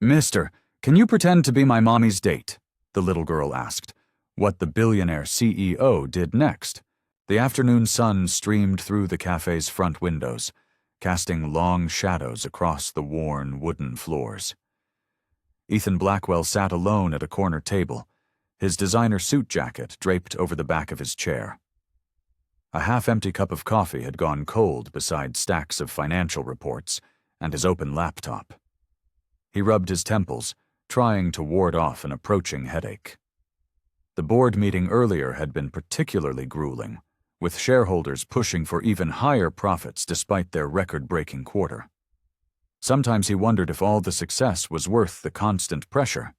"Mister, can you pretend to be my mommy's date?" the little girl asked. What the billionaire CEO did next. The afternoon sun streamed through the cafe's front windows, casting long shadows across the worn wooden floors. Ethan Blackwell sat alone at a corner table, his designer suit jacket draped over the back of his chair. A half-empty cup of coffee had gone cold beside stacks of financial reports and his open laptop. He rubbed his temples, trying to ward off an approaching headache. The board meeting earlier had been particularly grueling, with shareholders pushing for even higher profits despite their record-breaking quarter. Sometimes he wondered if all the success was worth the constant pressure.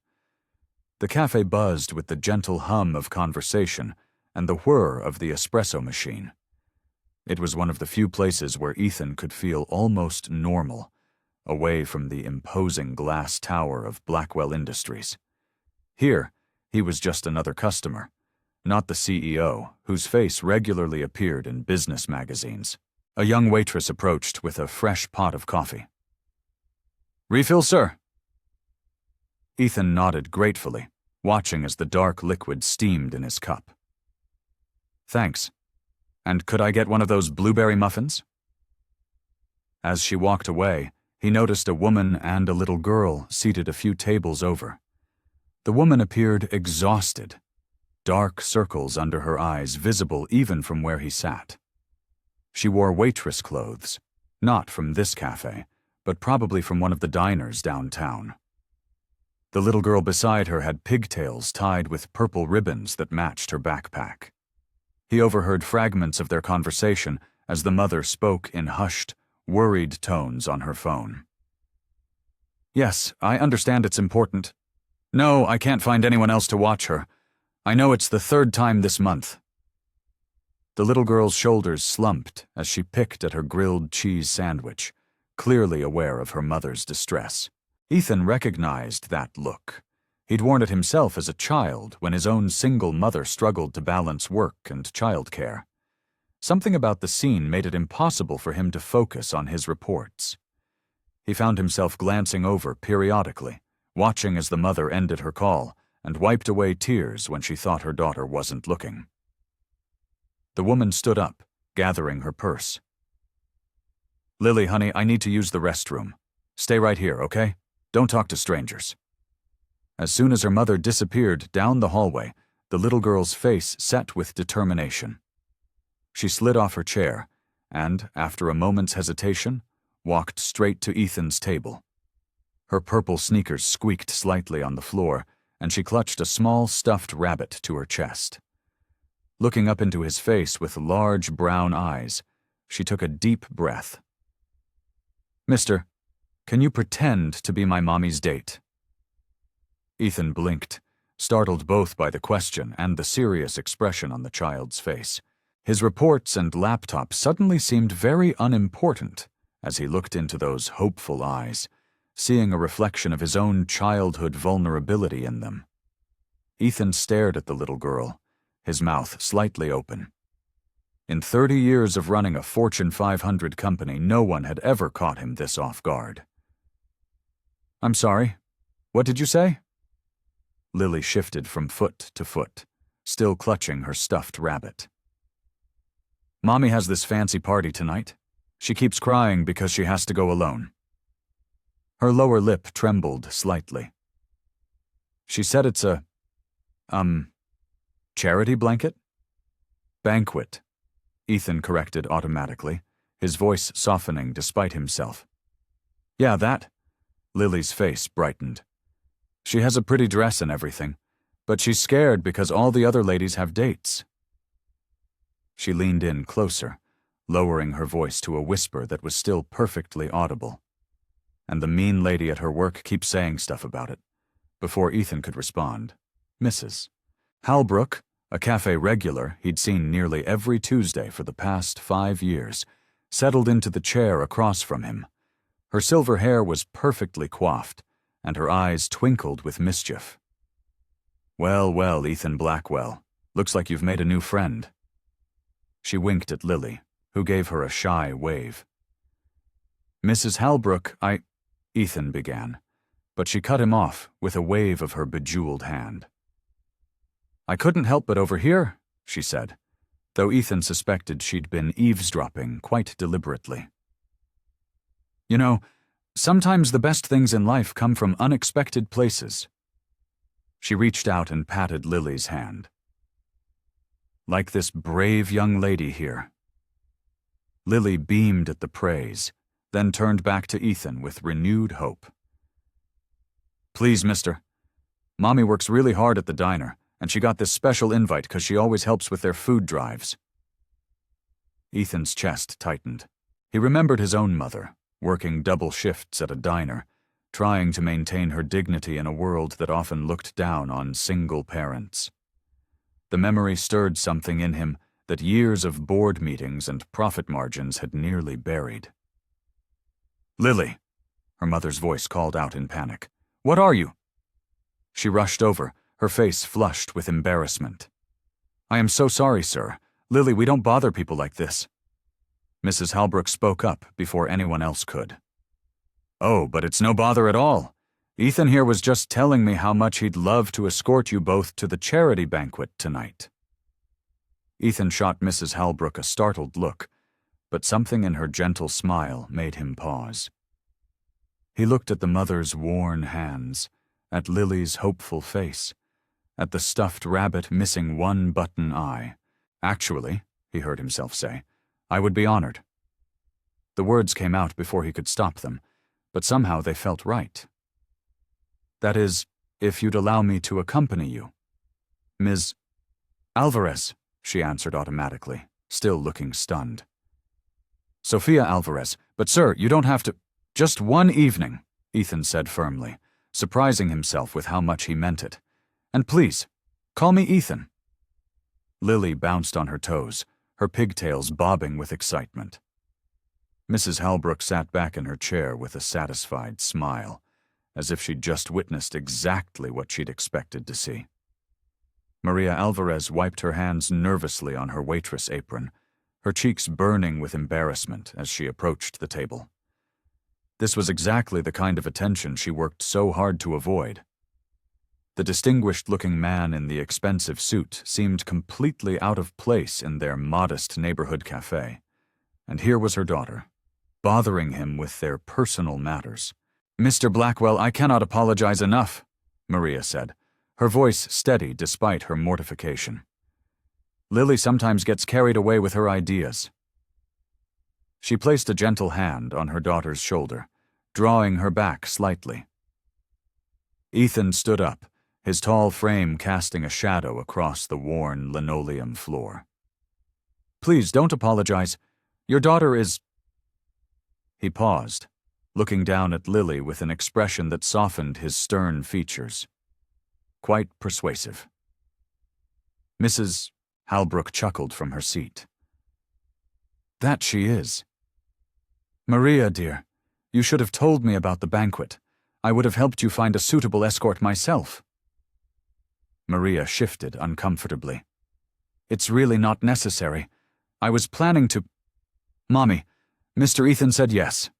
The cafe buzzed with the gentle hum of conversation and the whir of the espresso machine. It was one of the few places where Ethan could feel almost normal, away from the imposing glass tower of Blackwell Industries. Here, he was just another customer, not the CEO, whose face regularly appeared in business magazines. A young waitress approached with a fresh pot of coffee. "Refill, sir." Ethan nodded gratefully, watching as the dark liquid steamed in his cup. "Thanks. And could I get one of those blueberry muffins?" As she walked away, he noticed a woman and a little girl seated a few tables over. The woman appeared exhausted, dark circles under her eyes visible even from where he sat. She wore waitress clothes, not from this cafe, but probably from one of the diners downtown. The little girl beside her had pigtails tied with purple ribbons that matched her backpack. He overheard fragments of their conversation as the mother spoke in hushed, worried tones on her phone. "Yes, I understand it's important. No, I can't find anyone else to watch her. I know it's the third time this month." The little girl's shoulders slumped as she picked at her grilled cheese sandwich, clearly aware of her mother's distress. Ethan recognized that look. He'd worn it himself as a child when his own single mother struggled to balance work and childcare. Something about the scene made it impossible for him to focus on his reports. He found himself glancing over periodically, watching as the mother ended her call and wiped away tears when she thought her daughter wasn't looking. The woman stood up, gathering her purse. "Lily, honey, I need to use the restroom. Stay right here, okay? Don't talk to strangers." As soon as her mother disappeared down the hallway, the little girl's face set with determination. She slid off her chair and, after a moment's hesitation, walked straight to Ethan's table. Her purple sneakers squeaked slightly on the floor, and she clutched a small stuffed rabbit to her chest. Looking up into his face with large brown eyes, she took a deep breath. "Mister, can you pretend to be my mommy's date?" Ethan blinked, startled both by the question and the serious expression on the child's face. His reports and laptop suddenly seemed very unimportant as he looked into those hopeful eyes, seeing a reflection of his own childhood vulnerability in them. Ethan stared at the little girl, his mouth slightly open. In 30 years of running a Fortune 500 company, no one had ever caught him this off guard. "I'm sorry. What did you say?" Lily shifted from foot to foot, still clutching her stuffed rabbit. "Mommy has this fancy party tonight. She keeps crying because she has to go alone." Her lower lip trembled slightly. "She said it's a, charity blanket?" "Banquet," Ethan corrected automatically, his voice softening despite himself. "Yeah, that." Lily's face brightened. "She has a pretty dress and everything, but she's scared because all the other ladies have dates." She leaned in closer, lowering her voice to a whisper that was still perfectly audible. "And the mean lady at her work keeps saying stuff about it." Before Ethan could respond, Mrs. Halbrook, a cafe regular he'd seen nearly every Tuesday for the past 5 years, settled into the chair across from him. Her silver hair was perfectly coiffed, and her eyes twinkled with mischief. "Well, well, Ethan Blackwell, looks like you've made a new friend." She winked at Lily, who gave her a shy wave. "Mrs. Halbrook, Ethan began, but she cut him off with a wave of her bejeweled hand. "I couldn't help but overhear," she said, though Ethan suspected she'd been eavesdropping quite deliberately. "You know, sometimes the best things in life come from unexpected places." She reached out and patted Lily's hand. "Like this brave young lady here." Lily beamed at the praise, then turned back to Ethan with renewed hope. "Please, mister. Mommy works really hard at the diner, and she got this special invite because she always helps with their food drives." Ethan's chest tightened. He remembered his own mother, working double shifts at a diner, trying to maintain her dignity in a world that often looked down on single parents. The memory stirred something in him that years of board meetings and profit margins had nearly buried. "Lily," her mother's voice called out in panic. "What are you?" She rushed over, her face flushed with embarrassment. "I am so sorry, sir. Lily, we don't bother people like this." Mrs. Halbrook spoke up before anyone else could. "Oh, but it's no bother at all. Ethan here was just telling me how much he'd love to escort you both to the charity banquet tonight." Ethan shot Mrs. Halbrook a startled look, but something in her gentle smile made him pause. He looked at the mother's worn hands, at Lily's hopeful face, at the stuffed rabbit missing one button eye. "Actually," he heard himself say, "I would be honored." The words came out before he could stop them, but somehow they felt right. "That is, if you'd allow me to accompany you." "Ms. Alvarez," she answered automatically, still looking stunned. "Sophia Alvarez, but sir, you don't have to—" "Just one evening," Ethan said firmly, surprising himself with how much he meant it. "And please, call me Ethan." Lily bounced on her toes, her pigtails bobbing with excitement. Mrs. Halbrook sat back in her chair with a satisfied smile, as if she'd just witnessed exactly what she'd expected to see. Maria Alvarez wiped her hands nervously on her waitress apron, her cheeks burning with embarrassment as she approached the table. This was exactly the kind of attention she worked so hard to avoid. The distinguished-looking man in the expensive suit seemed completely out of place in their modest neighborhood cafe, and here was her daughter, bothering him with their personal matters. "Mr. Blackwell, I cannot apologize enough," Maria said, her voice steady despite her mortification. "Lily sometimes gets carried away with her ideas." She placed a gentle hand on her daughter's shoulder, drawing her back slightly. Ethan stood up, his tall frame casting a shadow across the worn linoleum floor. "Please don't apologize. Your daughter is—" He paused, looking down at Lily with an expression that softened his stern features. Quite persuasive. Mrs. Halbrook chuckled from her seat. "That she is. Maria, dear, you should have told me about the banquet. I would have helped you find a suitable escort myself." Maria shifted uncomfortably. "It's really not necessary. I was planning to—" "Mommy, Mr. Ethan said yes."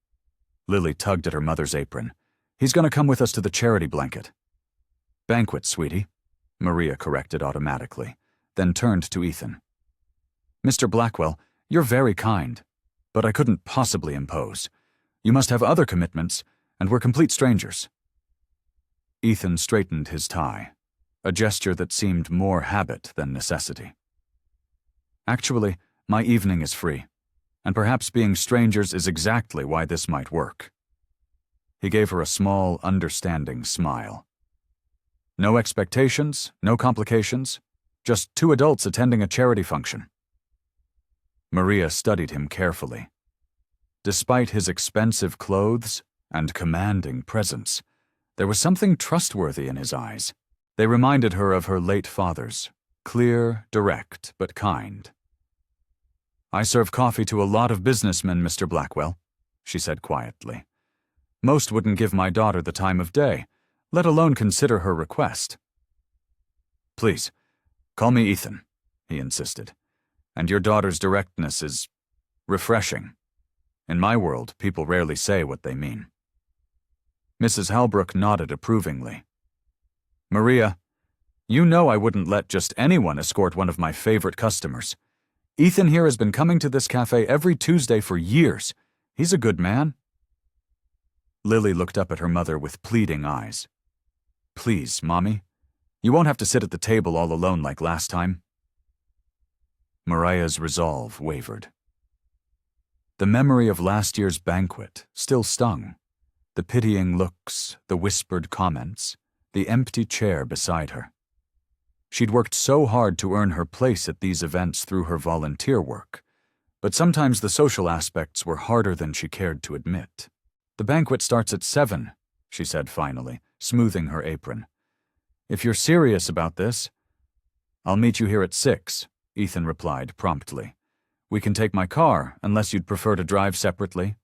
Lily tugged at her mother's apron. "He's going to come with us to the charity banquet." "Banquet, sweetie," Maria corrected automatically, then turned to Ethan. "Mr. Blackwell, you're very kind, but I couldn't possibly impose. You must have other commitments, and we're complete strangers." Ethan straightened his tie, a gesture that seemed more habit than necessity. "Actually, my evening is free, and perhaps being strangers is exactly why this might work." He gave her a small, understanding smile. "No expectations, no complications, just two adults attending a charity function." Maria studied him carefully. Despite his expensive clothes and commanding presence, there was something trustworthy in his eyes. They reminded her of her late father's, clear, direct, but kind. "I serve coffee to a lot of businessmen, Mr. Blackwell," she said quietly. "Most wouldn't give my daughter the time of day, let alone consider her request." "Please, call me Ethan," he insisted. "And your daughter's directness is refreshing. In my world, people rarely say what they mean." Mrs. Halbrook nodded approvingly. Maria, you know I wouldn't let just anyone escort one of my favorite customers. Ethan here has been coming to this cafe every Tuesday for years. He's a good man. Lily looked up at her mother with pleading eyes. Please, Mommy. You won't have to sit at the table all alone like last time. Mariah's resolve wavered. The memory of last year's banquet still stung. The pitying looks, the whispered comments, the empty chair beside her. She'd worked so hard to earn her place at these events through her volunteer work, but sometimes the social aspects were harder than she cared to admit. The banquet starts at 7, she said finally, smoothing her apron. If you're serious about this, I'll meet you here at 6, Ethan replied promptly. We can take my car, unless you'd prefer to drive separately.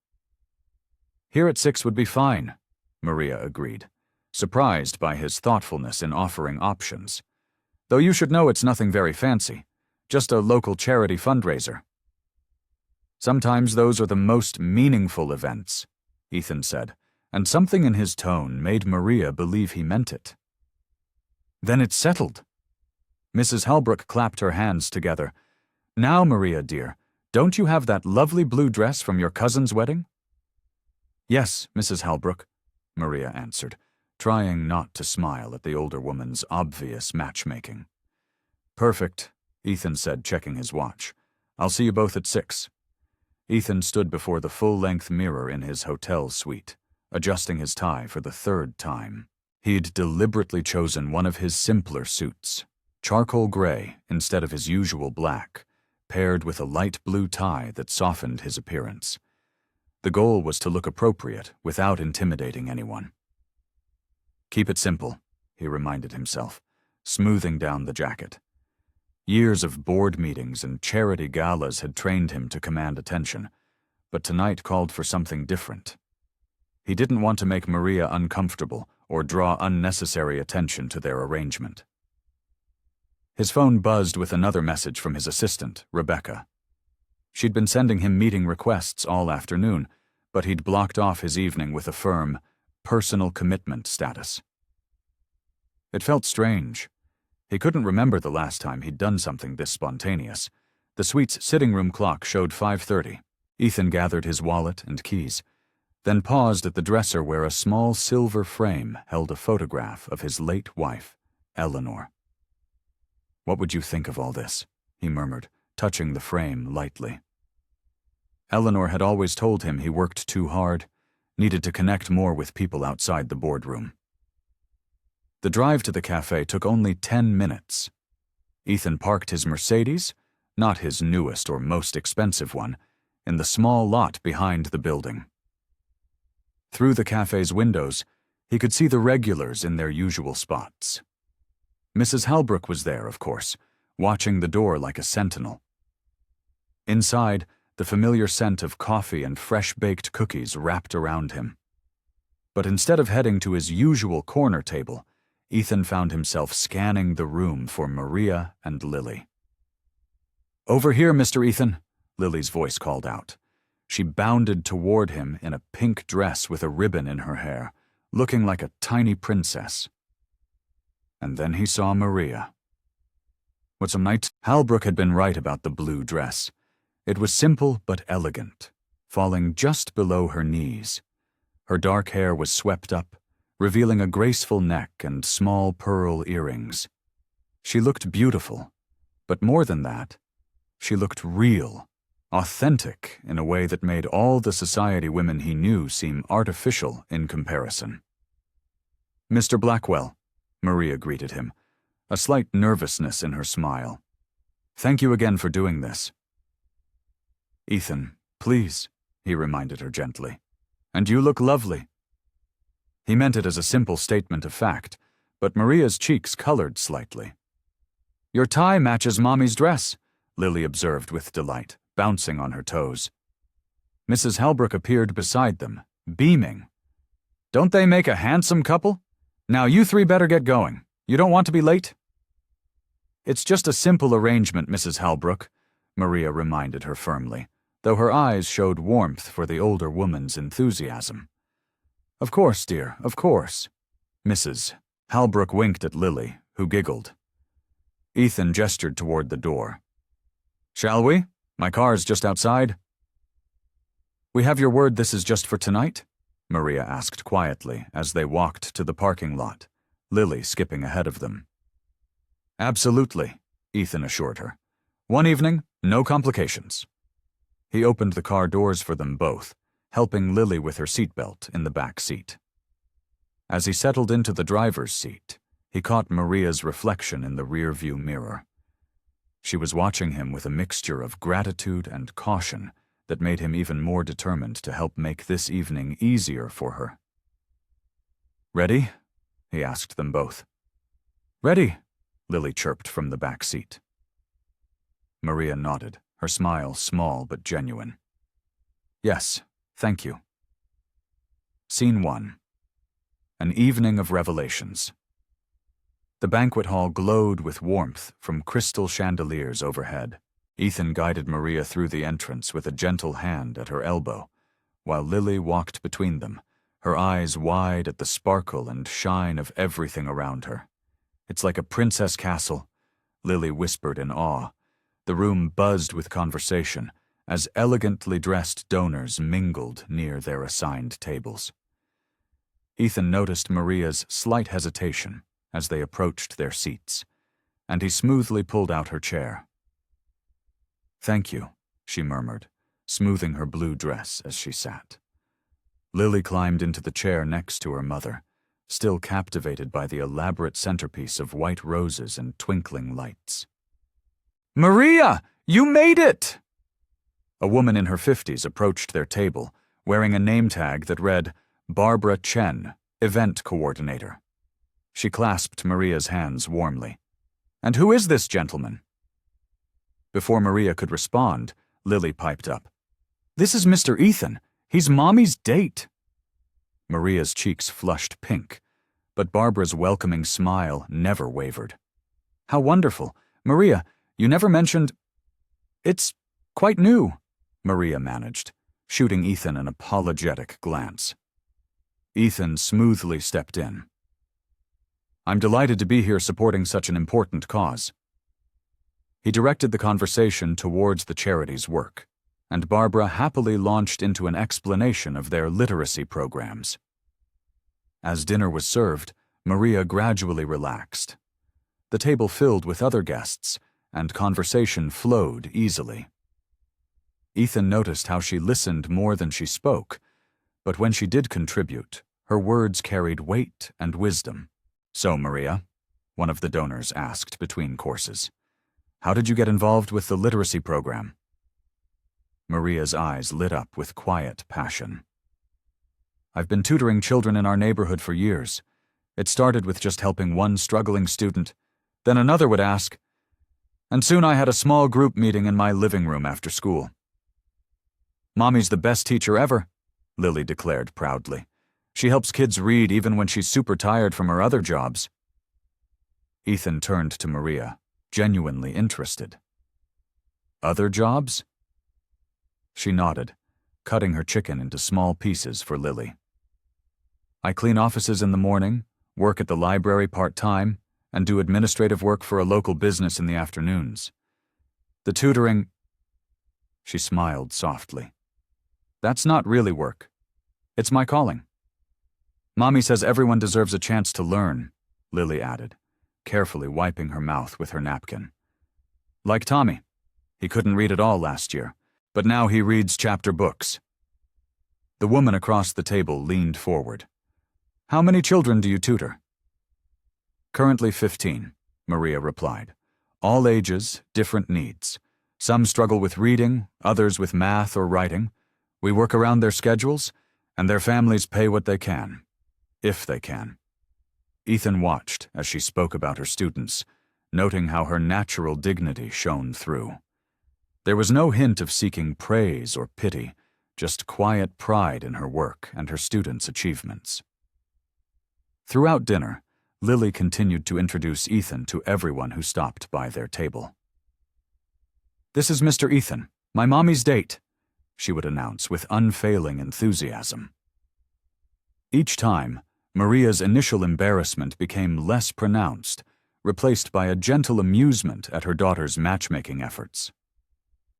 Here at 6 would be fine, Maria agreed, surprised by his thoughtfulness in offering options. Though you should know it's nothing very fancy, just a local charity fundraiser. Sometimes those are the most meaningful events, Ethan said, and something in his tone made Maria believe he meant it. Then it's settled. Mrs. Halbrook clapped her hands together. Now, Maria, dear, don't you have that lovely blue dress from your cousin's wedding? Yes, Mrs. Halbrook, Maria answered, trying not to smile at the older woman's obvious matchmaking. Perfect, Ethan said, checking his watch. I'll see you both at 6. Ethan stood before the full-length mirror in his hotel suite, adjusting his tie for the 3rd time. He'd deliberately chosen one of his simpler suits, charcoal gray instead of his usual black, paired with a light blue tie that softened his appearance. The goal was to look appropriate without intimidating anyone. Keep it simple, he reminded himself, smoothing down the jacket. Years of board meetings and charity galas had trained him to command attention, but tonight called for something different. He didn't want to make Maria uncomfortable or draw unnecessary attention to their arrangement. His phone buzzed with another message from his assistant, Rebecca. She'd been sending him meeting requests all afternoon, but he'd blocked off his evening with a firm, personal commitment status. It felt strange. He couldn't remember the last time he'd done something this spontaneous. The suite's sitting room clock showed 5:30. Ethan gathered his wallet and keys, then paused at the dresser where a small silver frame held a photograph of his late wife, Eleanor. What would you think of all this? He murmured, touching the frame lightly. Eleanor had always told him he worked too hard, needed to connect more with people outside the boardroom. The drive to the cafe took only 10 minutes. Ethan parked his Mercedes, not his newest or most expensive one, in the small lot behind the building. Through the cafe's windows, he could see the regulars in their usual spots. Mrs. Halbrook was there, of course, watching the door like a sentinel. Inside, the familiar scent of coffee and fresh-baked cookies wrapped around him. But instead of heading to his usual corner table, Ethan found himself scanning the room for Maria and Lily. "Over here, Mr. Ethan," Lily's voice called out. She bounded toward him in a pink dress with a ribbon in her hair, looking like a tiny princess. And then he saw Maria. What some nights, Halbrook had been right about the blue dress. It was simple but elegant, falling just below her knees. Her dark hair was swept up, revealing a graceful neck and small pearl earrings. She looked beautiful, but more than that, she looked real, authentic in a way that made all the society women he knew seem artificial in comparison. "Mr. Blackwell," Maria greeted him, a slight nervousness in her smile. "Thank you again for doing this." "Ethan, please," he reminded her gently. "And you look lovely." He meant it as a simple statement of fact, but Maria's cheeks colored slightly. "Your tie matches Mommy's dress," Lily observed with delight, bouncing on her toes. Mrs. Halbrook appeared beside them, beaming. "Don't they make a handsome couple? Now you three better get going. You don't want to be late?" "It's just a simple arrangement, Mrs. Halbrook," Maria reminded her firmly, though her eyes showed warmth for the older woman's enthusiasm. Of course, dear, of course. Mrs. Halbrook winked at Lily, who giggled. Ethan gestured toward the door. Shall we? My car's just outside. We have your word this is just for tonight? Maria asked quietly as they walked to the parking lot, Lily skipping ahead of them. Absolutely, Ethan assured her. One evening, no complications. He opened the car doors for them both, helping Lily with her seatbelt in the back seat. As he settled into the driver's seat, he caught Maria's reflection in the rear-view mirror. She was watching him with a mixture of gratitude and caution that made him even more determined to help make this evening easier for her. Ready? He asked them both. Ready, Lily chirped from the back seat. Maria nodded, her smile small but genuine. Yes, thank you. Scene 1. An evening of revelations. The banquet hall glowed with warmth from crystal chandeliers overhead. Ethan guided Maria through the entrance with a gentle hand at her elbow, while Lily walked between them, her eyes wide at the sparkle and shine of everything around her. It's like a princess castle, Lily whispered in awe. The room buzzed with conversation as elegantly dressed donors mingled near their assigned tables. Ethan noticed Maria's slight hesitation as they approached their seats, and he smoothly pulled out her chair. Thank you, she murmured, smoothing her blue dress as she sat. Lily climbed into the chair next to her mother, still captivated by the elaborate centerpiece of white roses and twinkling lights. Maria, you made it! A woman in her 50s approached their table, wearing a name tag that read, Barbara Chen, Event Coordinator. She clasped Maria's hands warmly. And who is this gentleman? Before Maria could respond, Lily piped up. This is Mr. Ethan. He's Mommy's date. Maria's cheeks flushed pink, but Barbara's welcoming smile never wavered. How wonderful. Maria, you never mentioned… It's quite new, Maria managed, shooting Ethan an apologetic glance. Ethan smoothly stepped in. I'm delighted to be here supporting such an important cause. He directed the conversation towards the charity's work, and Barbara happily launched into an explanation of their literacy programs. As dinner was served, Maria gradually relaxed. The table filled with other guests, and conversation flowed easily. Ethan noticed how she listened more than she spoke, but when she did contribute, her words carried weight and wisdom. So, Maria, one of the donors asked between courses, how did you get involved with the literacy program? Maria's eyes lit up with quiet passion. I've been tutoring children in our neighborhood for years. It started with just helping one struggling student. Then another would ask. And soon I had a small group meeting in my living room after school. Mommy's the best teacher ever, Lily declared proudly. She helps kids read even when she's super tired from her other jobs. Ethan turned to Maria, genuinely interested. Other jobs? She nodded, cutting her chicken into small pieces for Lily. I clean offices in the morning, work at the library part-time, and do administrative work for a local business in the afternoons. The tutoring… She smiled softly. That's not really work. It's my calling. Mommy says everyone deserves a chance to learn, Lily added, carefully wiping her mouth with her napkin. Like Tommy. He couldn't read at all last year, but now he reads chapter books. The woman across the table leaned forward. How many children do you tutor? Currently 15, Maria replied. All ages, different needs. Some struggle with reading, others with math or writing. We work around their schedules, and their families pay what they can. If they can. Ethan watched as she spoke about her students, noting how her natural dignity shone through. There was no hint of seeking praise or pity, just quiet pride in her work and her students' achievements. Throughout dinner, Lily continued to introduce Ethan to everyone who stopped by their table. This is Mr. Ethan, my mommy's date, she would announce with unfailing enthusiasm. Each time, Maria's initial embarrassment became less pronounced, replaced by a gentle amusement at her daughter's matchmaking efforts.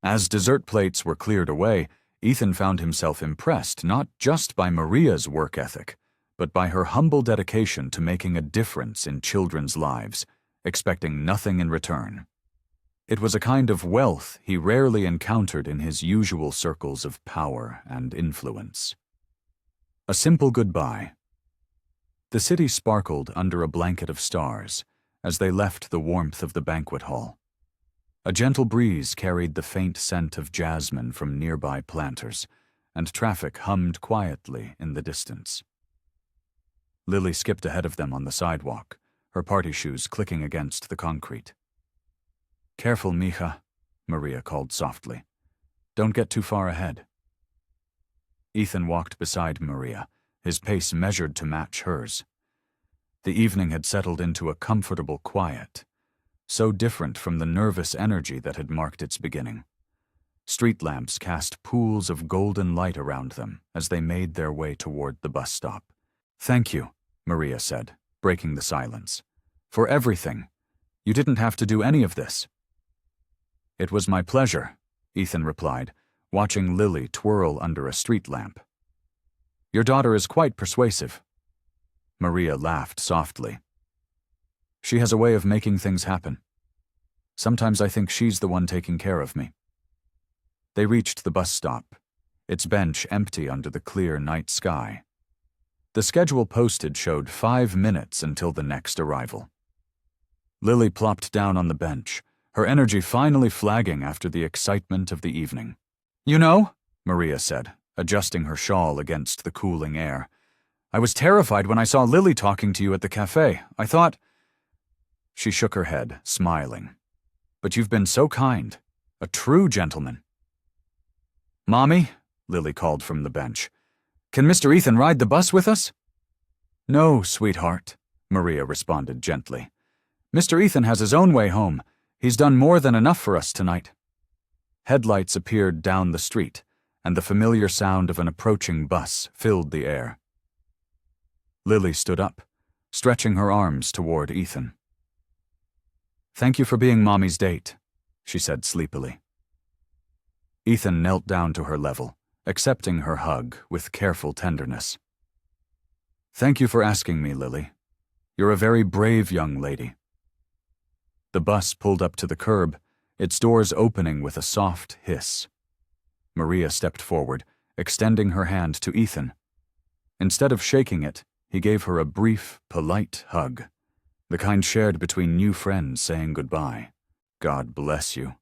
As dessert plates were cleared away, Ethan found himself impressed not just by Maria's work ethic, but by her humble dedication to making a difference in children's lives, expecting nothing in return. It was a kind of wealth he rarely encountered in his usual circles of power and influence. A simple goodbye. The city sparkled under a blanket of stars as they left the warmth of the banquet hall. A gentle breeze carried the faint scent of jasmine from nearby planters, and traffic hummed quietly in the distance. Lily skipped ahead of them on the sidewalk, her party shoes clicking against the concrete. "Careful, mija," Maria called softly. "Don't get too far ahead." Ethan walked beside Maria, his pace measured to match hers. The evening had settled into a comfortable quiet, so different from the nervous energy that had marked its beginning. Street lamps cast pools of golden light around them as they made their way toward the bus stop. "Thank you," Maria said, breaking the silence. "For everything. You didn't have to do any of this." "It was my pleasure," Ethan replied, watching Lily twirl under a street lamp. "Your daughter is quite persuasive." Maria laughed softly. "She has a way of making things happen. Sometimes I think she's the one taking care of me." They reached the bus stop, its bench empty under the clear night sky. The schedule posted showed 5 minutes until the next arrival. Lily plopped down on the bench, her energy finally flagging after the excitement of the evening. "You know," Maria said, adjusting her shawl against the cooling air, "I was terrified when I saw Lily talking to you at the cafe. I thought—" She shook her head, smiling. "But you've been so kind. A true gentleman." "Mommy," Lily called from the bench, "can Mr. Ethan ride the bus with us?" "No, sweetheart," Maria responded gently. "Mr. Ethan has his own way home. He's done more than enough for us tonight." Headlights appeared down the street, and the familiar sound of an approaching bus filled the air. Lily stood up, stretching her arms toward Ethan. "Thank you for being Mommy's date," she said sleepily. Ethan knelt down to her level, accepting her hug with careful tenderness. "Thank you for asking me, Lily. You're a very brave young lady." The bus pulled up to the curb, its doors opening with a soft hiss. Maria stepped forward, extending her hand to Ethan. Instead of shaking it, he gave her a brief, polite hug, the kind shared between new friends saying goodbye. "God bless you,"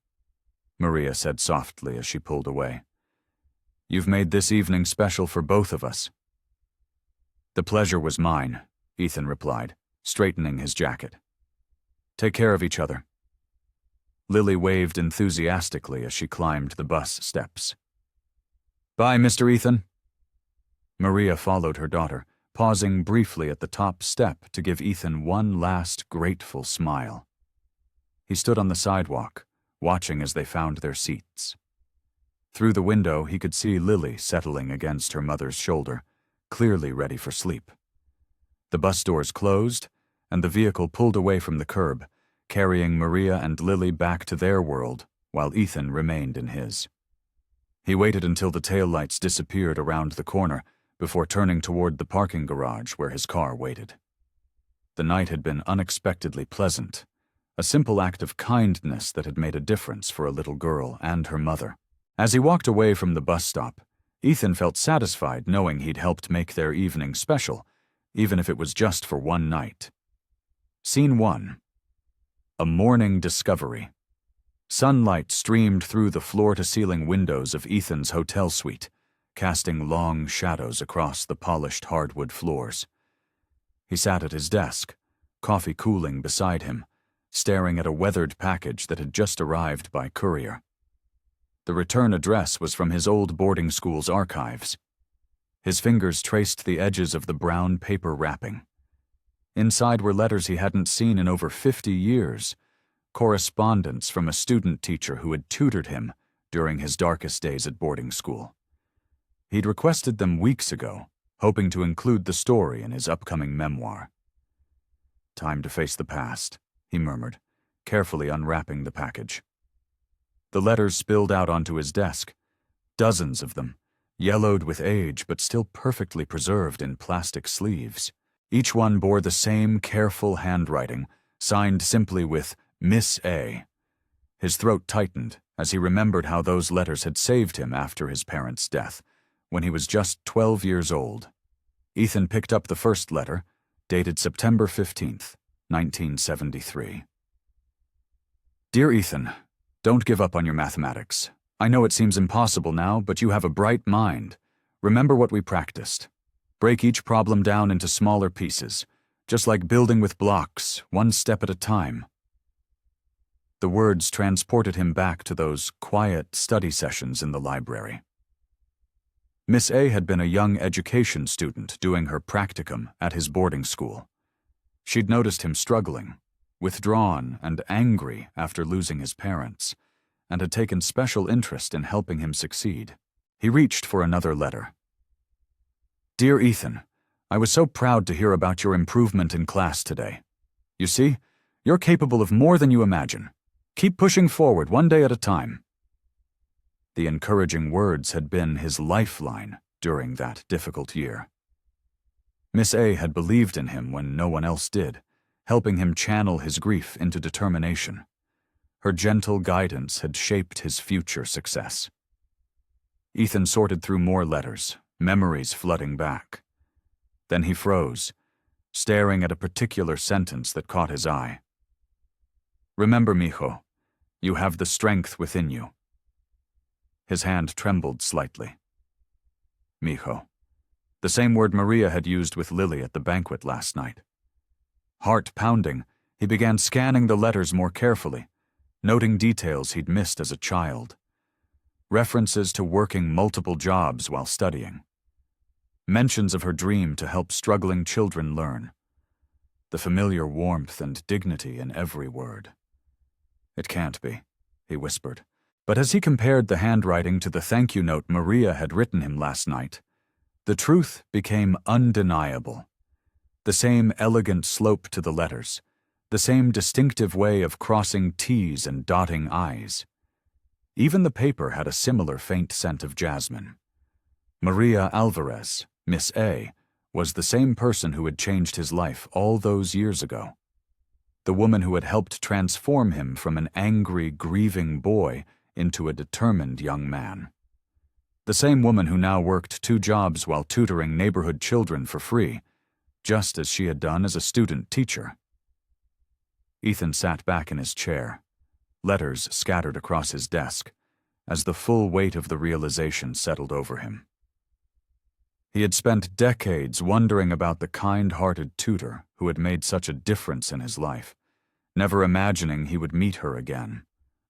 Maria said softly as she pulled away. "You've made this evening special for both of us." "The pleasure was mine," Ethan replied, straightening his jacket. "Take care of each other." Lily waved enthusiastically as she climbed the bus steps. "Bye, Mr. Ethan." Maria followed her daughter, pausing briefly at the top step to give Ethan one last grateful smile. He stood on the sidewalk, watching as they found their seats. Through the window, he could see Lily settling against her mother's shoulder, clearly ready for sleep. The bus doors closed, and the vehicle pulled away from the curb, carrying Maria and Lily back to their world, while Ethan remained in his. He waited until the taillights disappeared around the corner before turning toward the parking garage where his car waited. The night had been unexpectedly pleasant, a simple act of kindness that had made a difference for a little girl and her mother. As he walked away from the bus stop, Ethan felt satisfied knowing he'd helped make their evening special, even if it was just for one night. Scene 1. A morning discovery. Sunlight streamed through the floor-to-ceiling windows of Ethan's hotel suite, casting long shadows across the polished hardwood floors. He sat at his desk, coffee cooling beside him, staring at a weathered package that had just arrived by courier. The return address was from his old boarding school's archives. His fingers traced the edges of the brown paper wrapping. Inside were letters he hadn't seen in over 50 years, correspondence from a student teacher who had tutored him during his darkest days at boarding school. He'd requested them weeks ago, hoping to include the story in his upcoming memoir. "Time to face the past," he murmured, carefully unwrapping the package. The letters spilled out onto his desk, dozens of them, yellowed with age but still perfectly preserved in plastic sleeves. Each one bore the same careful handwriting, signed simply with Miss A. His throat tightened as he remembered how those letters had saved him after his parents' death, when he was just 12 years old. Ethan picked up the first letter, dated September 15th, 1973. "Dear Ethan, don't give up on your mathematics. I know it seems impossible now, but you have a bright mind. Remember what we practiced. Break each problem down into smaller pieces, just like building with blocks, one step at a time." The words transported him back to those quiet study sessions in the library. Miss A had been a young education student doing her practicum at his boarding school. She'd noticed him struggling, withdrawn and angry after losing his parents, and had taken special interest in helping him succeed. He reached for another letter. "Dear Ethan, I was so proud to hear about your improvement in class today. You see, you're capable of more than you imagine. Keep pushing forward one day at a time." The encouraging words had been his lifeline during that difficult year. Miss A had believed in him when no one else did, helping him channel his grief into determination. Her gentle guidance had shaped his future success. Ethan sorted through more letters, memories flooding back. Then he froze, staring at a particular sentence that caught his eye. "Remember, mijo, you have the strength within you." His hand trembled slightly. Mijo. The same word Maria had used with Lily at the banquet last night. Heart pounding, he began scanning the letters more carefully, noting details he'd missed as a child. References to working multiple jobs while studying. Mentions of her dream to help struggling children learn. The familiar warmth and dignity in every word. "It can't be," he whispered. But as he compared the handwriting to the thank you note Maria had written him last night, the truth became undeniable. The same elegant slope to the letters, the same distinctive way of crossing T's and dotting I's. Even the paper had a similar faint scent of jasmine. Maria Alvarez, Miss A, was the same person who had changed his life all those years ago. The woman who had helped transform him from an angry, grieving boy into a determined young man. The same woman who now worked 2 jobs while tutoring neighborhood children for free, just as she had done as a student teacher. Ethan sat back in his chair, letters scattered across his desk, as the full weight of the realization settled over him. He had spent decades wondering about the kind-hearted tutor who had made such a difference in his life, never imagining he would meet her again,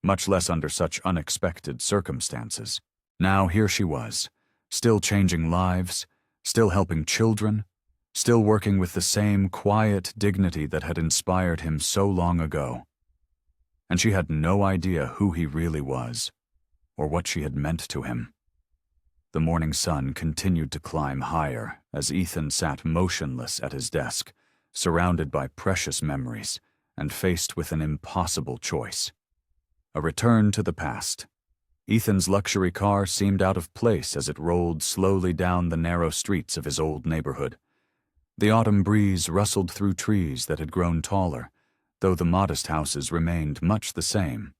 much less under such unexpected circumstances. Now here she was, still changing lives, still helping children, still working with the same quiet dignity that had inspired him so long ago. And she had no idea who he really was, or what she had meant to him. The morning sun continued to climb higher as Ethan sat motionless at his desk, surrounded by precious memories and faced with an impossible choice. A return to the past. Ethan's luxury car seemed out of place as it rolled slowly down the narrow streets of his old neighborhood. The autumn breeze rustled through trees that had grown taller, though the modest houses remained much the same.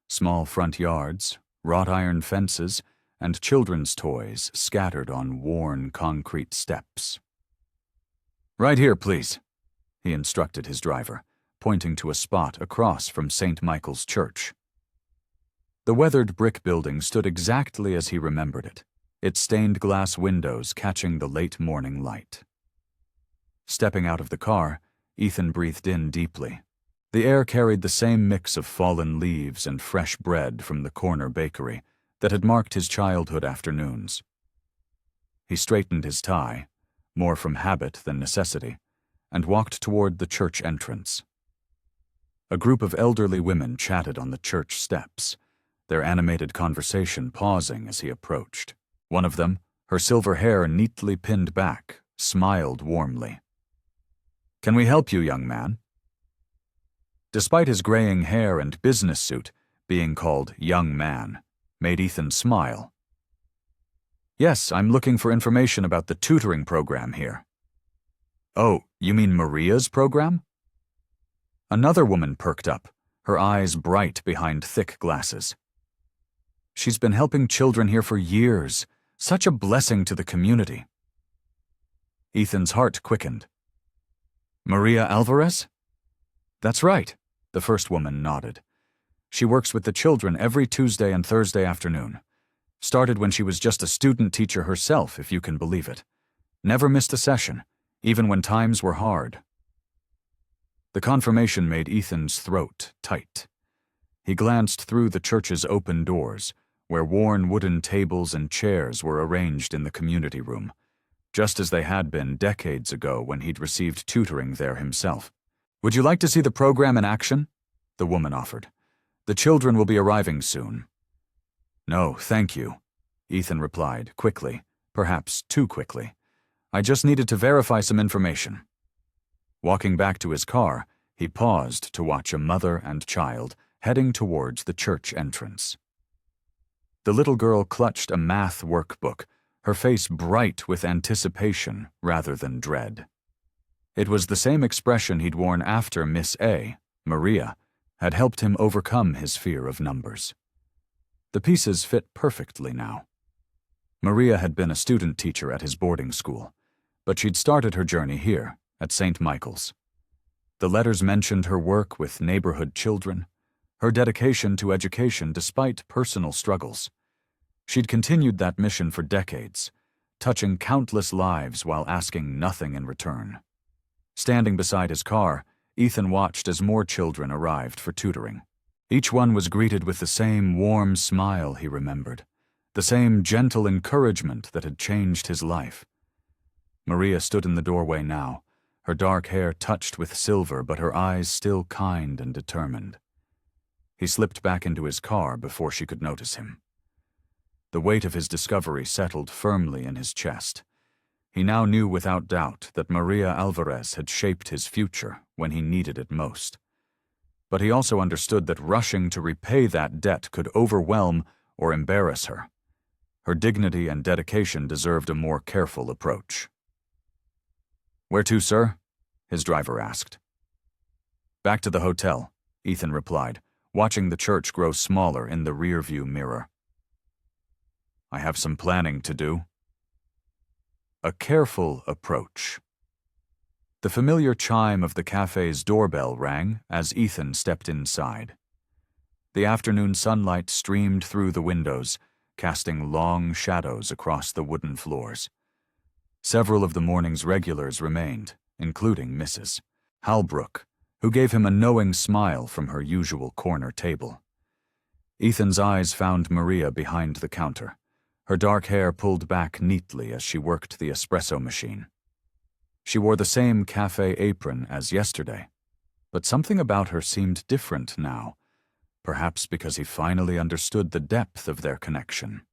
Small front yards, wrought iron fences, and children's toys scattered on worn concrete steps. "Right here, please," he instructed his driver, pointing to a spot across from St. Michael's Church. The weathered brick building stood exactly as he remembered it, its stained glass windows catching the late morning light. Stepping out of the car, Ethan breathed in deeply. The air carried the same mix of fallen leaves and fresh bread from the corner bakery that had marked his childhood afternoons. He straightened his tie, more from habit than necessity, and walked toward the church entrance. A group of elderly women chatted on the church steps, their animated conversation pausing as he approached. One of them, her silver hair neatly pinned back, smiled warmly. "Can we help you, young man?" Despite his graying hair and business suit, being called young man made Ethan smile. "Yes, I'm looking for information about the tutoring program here." "Oh, you mean Maria's program?" Another woman perked up, her eyes bright behind thick glasses. "She's been helping children here for years. Such a blessing to the community." Ethan's heart quickened. "Maria Alvarez?" "That's right," the first woman nodded. "She works with the children every Tuesday and Thursday afternoon. Started when she was just a student teacher herself, if you can believe it. Never missed a session, even when times were hard." The confirmation made Ethan's throat tight. He glanced through the church's open doors, where worn wooden tables and chairs were arranged in the community room, just as they had been decades ago when he'd received tutoring there himself. "Would you like to see the program in action?" the woman offered. "The children will be arriving soon." "No, thank you," Ethan replied, quickly, perhaps too quickly. "I just needed to verify some information." Walking back to his car, he paused to watch a mother and child heading towards the church entrance. The little girl clutched a math workbook, her face bright with anticipation rather than dread. It was the same expression he'd worn after Miss A, Maria, had helped him overcome his fear of numbers. The pieces fit perfectly now. Maria had been a student teacher at his boarding school, but she'd started her journey here, at St. Michael's. The letters mentioned her work with neighborhood children, her dedication to education despite personal struggles. She'd continued that mission for decades, touching countless lives while asking nothing in return. Standing beside his car, Ethan watched as more children arrived for tutoring. Each one was greeted with the same warm smile he remembered, the same gentle encouragement that had changed his life. Maria stood in the doorway now, her dark hair touched with silver but her eyes still kind and determined. He slipped back into his car before she could notice him. The weight of his discovery settled firmly in his chest. He now knew without doubt that Maria Alvarez had shaped his future when he needed it most. But he also understood that rushing to repay that debt could overwhelm or embarrass her. Her dignity and dedication deserved a more careful approach. "Where to, sir?" his driver asked. "Back to the hotel," Ethan replied, watching the church grow smaller in the rearview mirror. "I have some planning to do." A careful approach. The familiar chime of the cafe's doorbell rang as Ethan stepped inside. The afternoon sunlight streamed through the windows, casting long shadows across the wooden floors. Several of the morning's regulars remained, including Mrs. Halbrook, who gave him a knowing smile from her usual corner table. Ethan's eyes found Maria behind the counter, her dark hair pulled back neatly as she worked the espresso machine. She wore the same cafe apron as yesterday, but something about her seemed different now, perhaps because he finally understood the depth of their connection.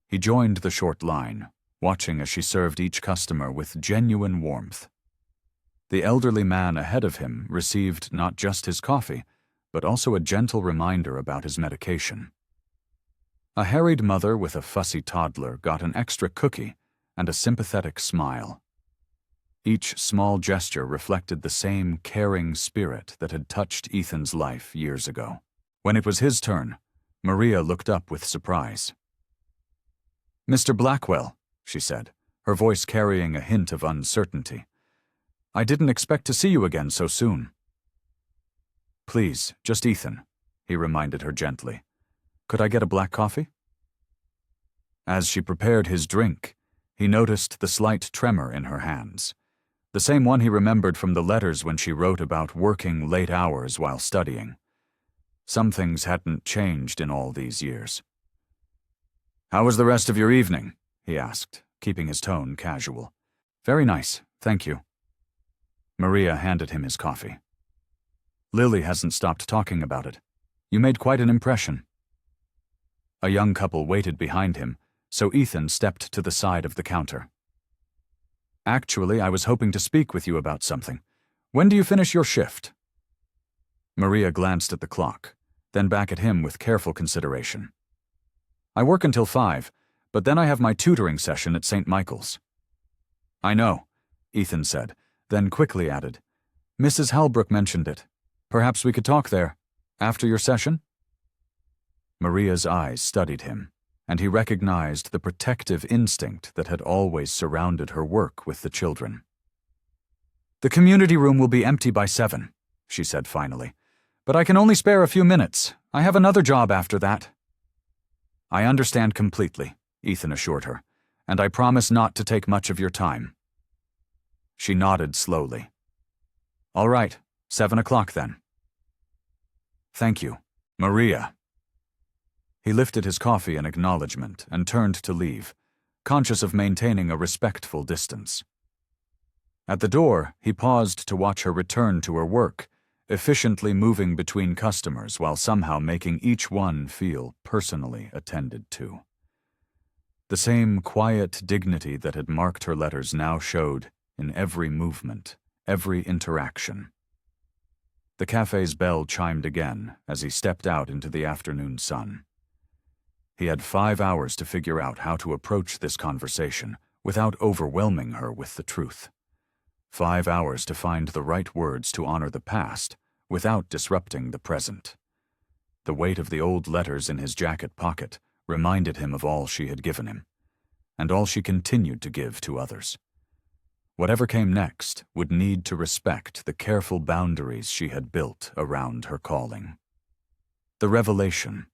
He joined the short line, watching as she served each customer with genuine warmth. The elderly man ahead of him received not just his coffee, but also a gentle reminder about his medication. A harried mother with a fussy toddler got an extra cookie and a sympathetic smile. Each small gesture reflected the same caring spirit that had touched Ethan's life years ago. When it was his turn, Maria looked up with surprise. "Mr. Blackwell," she said, her voice carrying a hint of uncertainty. "I didn't expect to see you again so soon." "Please, just Ethan," he reminded her gently. "Could I get a black coffee?" As she prepared his drink, he noticed the slight tremor in her hands, the same one he remembered from the letters when she wrote about working late hours while studying. Some things hadn't changed in all these years. "How was the rest of your evening?" he asked, keeping his tone casual. "Very nice, thank you." Maria handed him his coffee. "Lily hasn't stopped talking about it. You made quite an impression." A young couple waited behind him, so Ethan stepped to the side of the counter. Actually, I was hoping to speak with you about something. When do you finish your shift? Maria glanced at the clock, then back at him with careful consideration. I work until 5, but then I have my tutoring session at St. Michael's. I know, Ethan said, then quickly added, Mrs. Halbrook mentioned it. Perhaps we could talk there, after your session? Maria's eyes studied him, and he recognized the protective instinct that had always surrounded her work with the children. The community room will be empty by 7, she said finally, but I can only spare a few minutes. I have another job after that. I understand completely, Ethan assured her, and I promise not to take much of your time. She nodded slowly. All right, 7 o'clock then. Thank you, Maria. He lifted his coffee in acknowledgement and turned to leave, conscious of maintaining a respectful distance. At the door, he paused to watch her return to her work, efficiently moving between customers while somehow making each one feel personally attended to. The same quiet dignity that had marked her letters now showed in every movement, every interaction. The cafe's bell chimed again as he stepped out into the afternoon sun. He had 5 hours to figure out how to approach this conversation without overwhelming her with the truth. 5 hours to find the right words to honor the past without disrupting the present. The weight of the old letters in his jacket pocket reminded him of all she had given him, and all she continued to give to others. Whatever came next would need to respect the careful boundaries she had built around her calling. The revelation.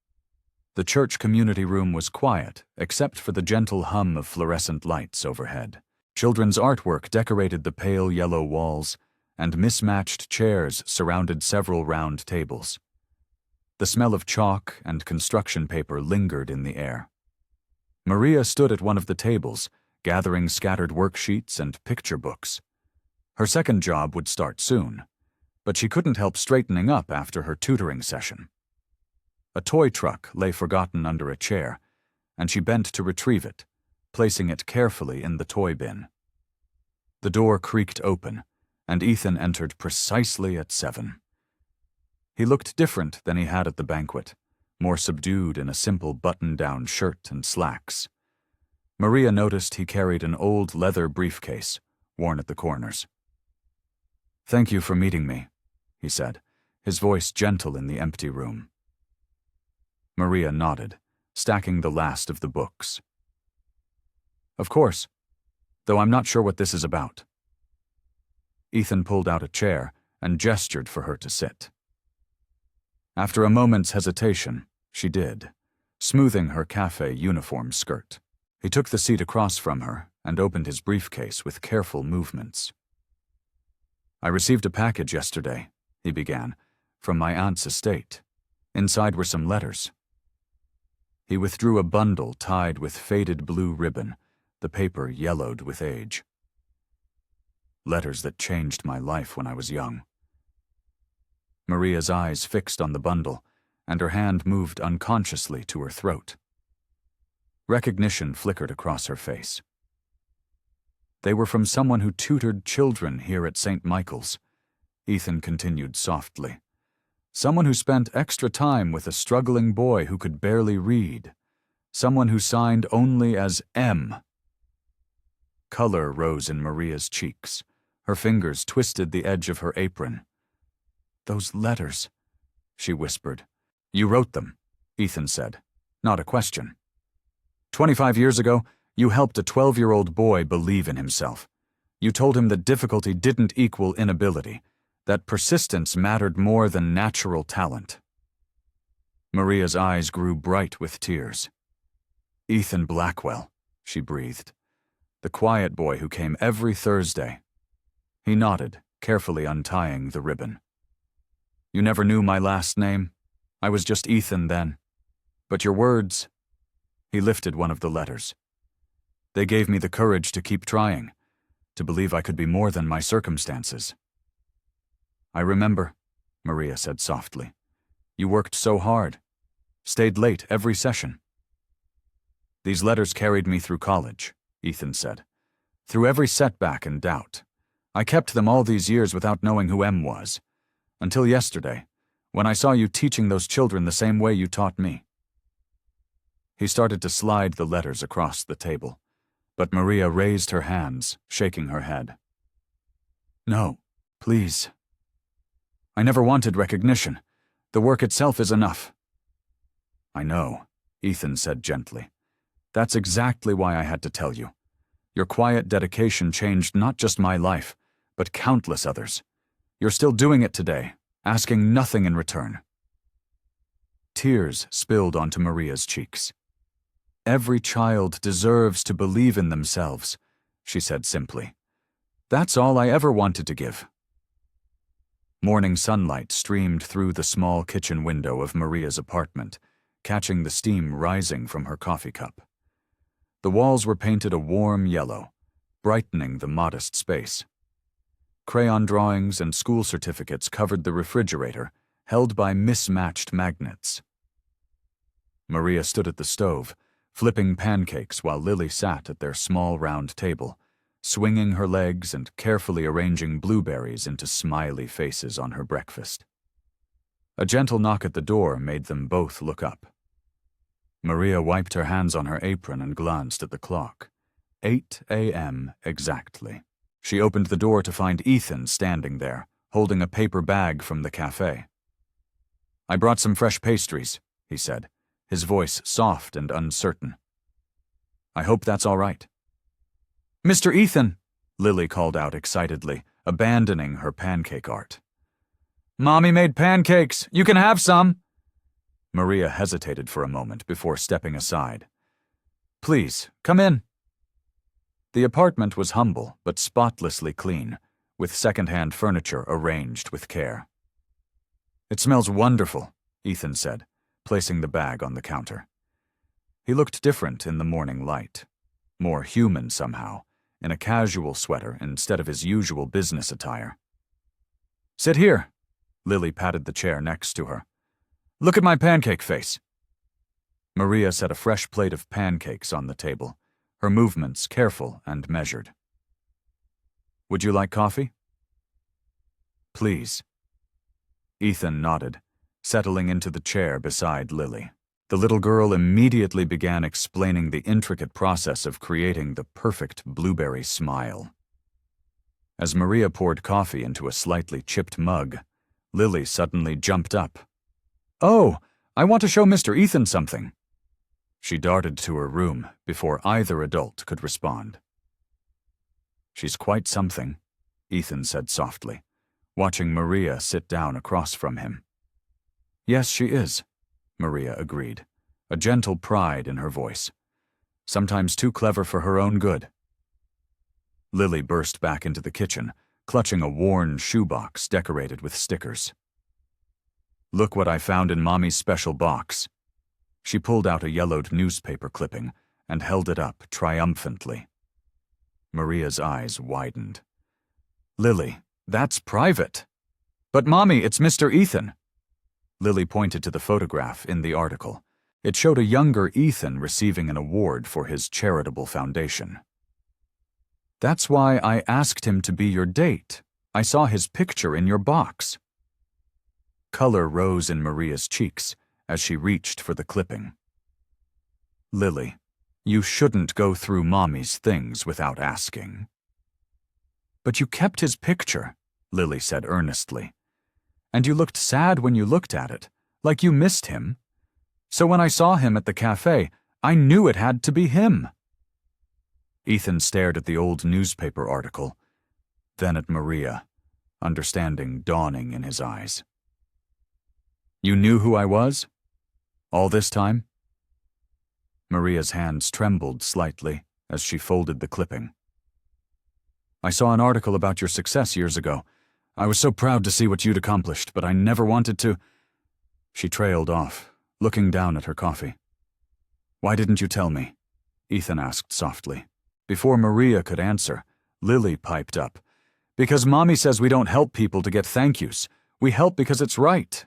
The church community room was quiet, except for the gentle hum of fluorescent lights overhead. Children's artwork decorated the pale yellow walls, and mismatched chairs surrounded several round tables. The smell of chalk and construction paper lingered in the air. Maria stood at one of the tables, gathering scattered worksheets and picture books. Her second job would start soon, but she couldn't help straightening up after her tutoring session. A toy truck lay forgotten under a chair, and she bent to retrieve it, placing it carefully in the toy bin. The door creaked open, and Ethan entered precisely at 7. He looked different than he had at the banquet, more subdued in a simple button-down shirt and slacks. Maria noticed he carried an old leather briefcase, worn at the corners. Thank you for meeting me, he said, his voice gentle in the empty room. Maria nodded, stacking the last of the books. Of course, though I'm not sure what this is about. Ethan pulled out a chair and gestured for her to sit. After a moment's hesitation, she did, smoothing her cafe uniform skirt. He took the seat across from her and opened his briefcase with careful movements. I received a package yesterday, he began, from my aunt's estate. Inside were some letters. He withdrew a bundle tied with faded blue ribbon, the paper yellowed with age. Letters that changed my life when I was young. Maria's eyes fixed on the bundle, and her hand moved unconsciously to her throat. Recognition flickered across her face. They were from someone who tutored children here at St. Michael's, Ethan continued softly. Someone who spent extra time with a struggling boy who could barely read. Someone who signed only as M. Color rose in Maria's cheeks. Her fingers twisted the edge of her apron. Those letters, she whispered. You wrote them, Ethan said. Not a question. 25 years ago, you helped a 12-year-old boy believe in himself. You told him that difficulty didn't equal inability, that persistence mattered more than natural talent. Maria's eyes grew bright with tears. Ethan Blackwell, she breathed. The quiet boy who came every Thursday. He nodded, carefully untying the ribbon. You never knew my last name. I was just Ethan then. But your words... He lifted one of the letters. They gave me the courage to keep trying, to believe I could be more than my circumstances. I remember, Maria said softly. You worked so hard, stayed late every session. These letters carried me through college, Ethan said. through every setback and doubt. I kept them all these years without knowing who M was. Until yesterday, when I saw you teaching those children the same way you taught me." He started to slide the letters across the table, but Maria raised her hands, shaking her head. "No, please. I never wanted recognition. The work itself is enough." "I know," Ethan said gently. "That's exactly why I had to tell you. Your quiet dedication changed not just my life, but countless others. You're still doing it today, asking nothing in return." Tears spilled onto Maria's cheeks. "Every child deserves to believe in themselves," she said simply. "That's all I ever wanted to give." Morning sunlight streamed through the small kitchen window of Maria's apartment, catching the steam rising from her coffee cup. The walls were painted a warm yellow, brightening the modest space. Crayon drawings and school certificates covered the refrigerator, held by mismatched magnets. Maria stood at the stove, flipping pancakes while Lily sat at their small round table, swinging her legs and carefully arranging blueberries into smiley faces on her breakfast. A gentle knock at the door made them both look up. Maria wiped her hands on her apron and glanced at the clock. 8 a.m. exactly. She opened the door to find Ethan standing there, holding a paper bag from the cafe. "I brought some fresh pastries," he said, his voice soft and uncertain. "I hope that's all right." "Mr. Ethan," Lily called out excitedly, abandoning her pancake art. "Mommy made pancakes. You can have some." Maria hesitated for a moment before stepping aside. "Please, come in." The apartment was humble but spotlessly clean, with second-hand furniture arranged with care. "It smells wonderful," Ethan said, placing the bag on the counter. He looked different in the morning light, more human somehow, in a casual sweater instead of his usual business attire. "Sit here." Lily patted the chair next to her. "Look at my pancake face." Maria set a fresh plate of pancakes on the table, her movements careful and measured. "Would you like coffee?" "Please." Ethan nodded, settling into the chair beside Lily. The little girl immediately began explaining the intricate process of creating the perfect blueberry smile. As Maria poured coffee into a slightly chipped mug, Lily suddenly jumped up. "Oh, I want to show Mr. Ethan something." She darted to her room before either adult could respond. "She's quite something," Ethan said softly, watching Maria sit down across from him. "Yes, she is," Maria agreed, a gentle pride in her voice. "Sometimes too clever for her own good." Lily burst back into the kitchen, clutching a worn shoebox decorated with stickers. "Look what I found in Mommy's special box." She pulled out a yellowed newspaper clipping and held it up triumphantly. Maria's eyes widened. "Lily, that's private." "But Mommy, it's Mr. Ethan." Lily pointed to the photograph in the article. It showed a younger Ethan receiving an award for his charitable foundation. "That's why I asked him to be your date. I saw his picture in your box." Color rose in Maria's cheeks as she reached for the clipping. "Lily, you shouldn't go through Mommy's things without asking." "But you kept his picture," Lily said earnestly. "And you looked sad when you looked at it, like you missed him. So when I saw him at the cafe, I knew it had to be him." Ethan stared at the old newspaper article, then at Maria, understanding dawning in his eyes. "You knew who I was? All this time?" Maria's hands trembled slightly as she folded the clipping. "I saw an article about your success years ago. I was so proud to see what you'd accomplished, but I never wanted to—" She trailed off, looking down at her coffee. "Why didn't you tell me?" Ethan asked softly. Before Maria could answer, Lily piped up. "Because Mommy says we don't help people to get thank yous. We help because it's right."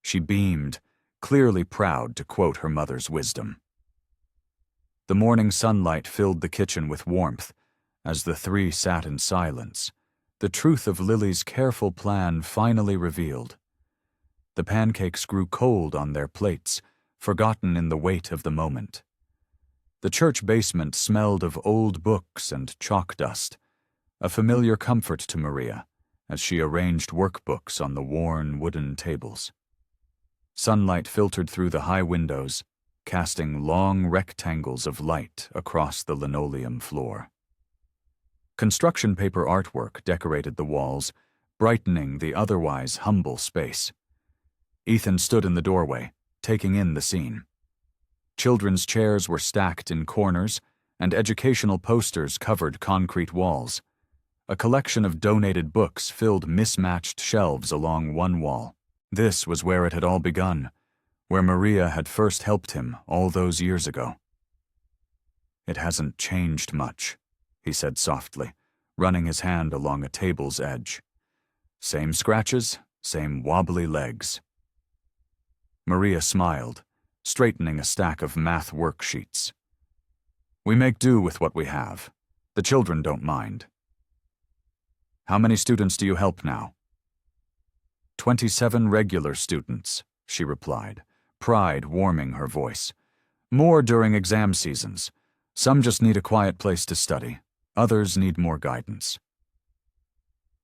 She beamed, clearly proud to quote her mother's wisdom. The morning sunlight filled the kitchen with warmth as the three sat in silence, the truth of Lily's careful plan finally revealed. The pancakes grew cold on their plates, forgotten in the weight of the moment. The church basement smelled of old books and chalk dust, a familiar comfort to Maria as she arranged workbooks on the worn wooden tables. Sunlight filtered through the high windows, casting long rectangles of light across the linoleum floor. Construction paper artwork decorated the walls, brightening the otherwise humble space. Ethan stood in the doorway, taking in the scene. Children's chairs were stacked in corners, and educational posters covered concrete walls. A collection of donated books filled mismatched shelves along one wall. This was where it had all begun, where Maria had first helped him all those years ago. "It hasn't changed much," he said softly, running his hand along a table's edge. "Same scratches, same wobbly legs." Maria smiled, straightening a stack of math worksheets. "We make do with what we have. The children don't mind." "How many students do you help now?" 27 regular students, she replied, pride warming her voice. "More during exam seasons. Some just need a quiet place to study. Others need more guidance."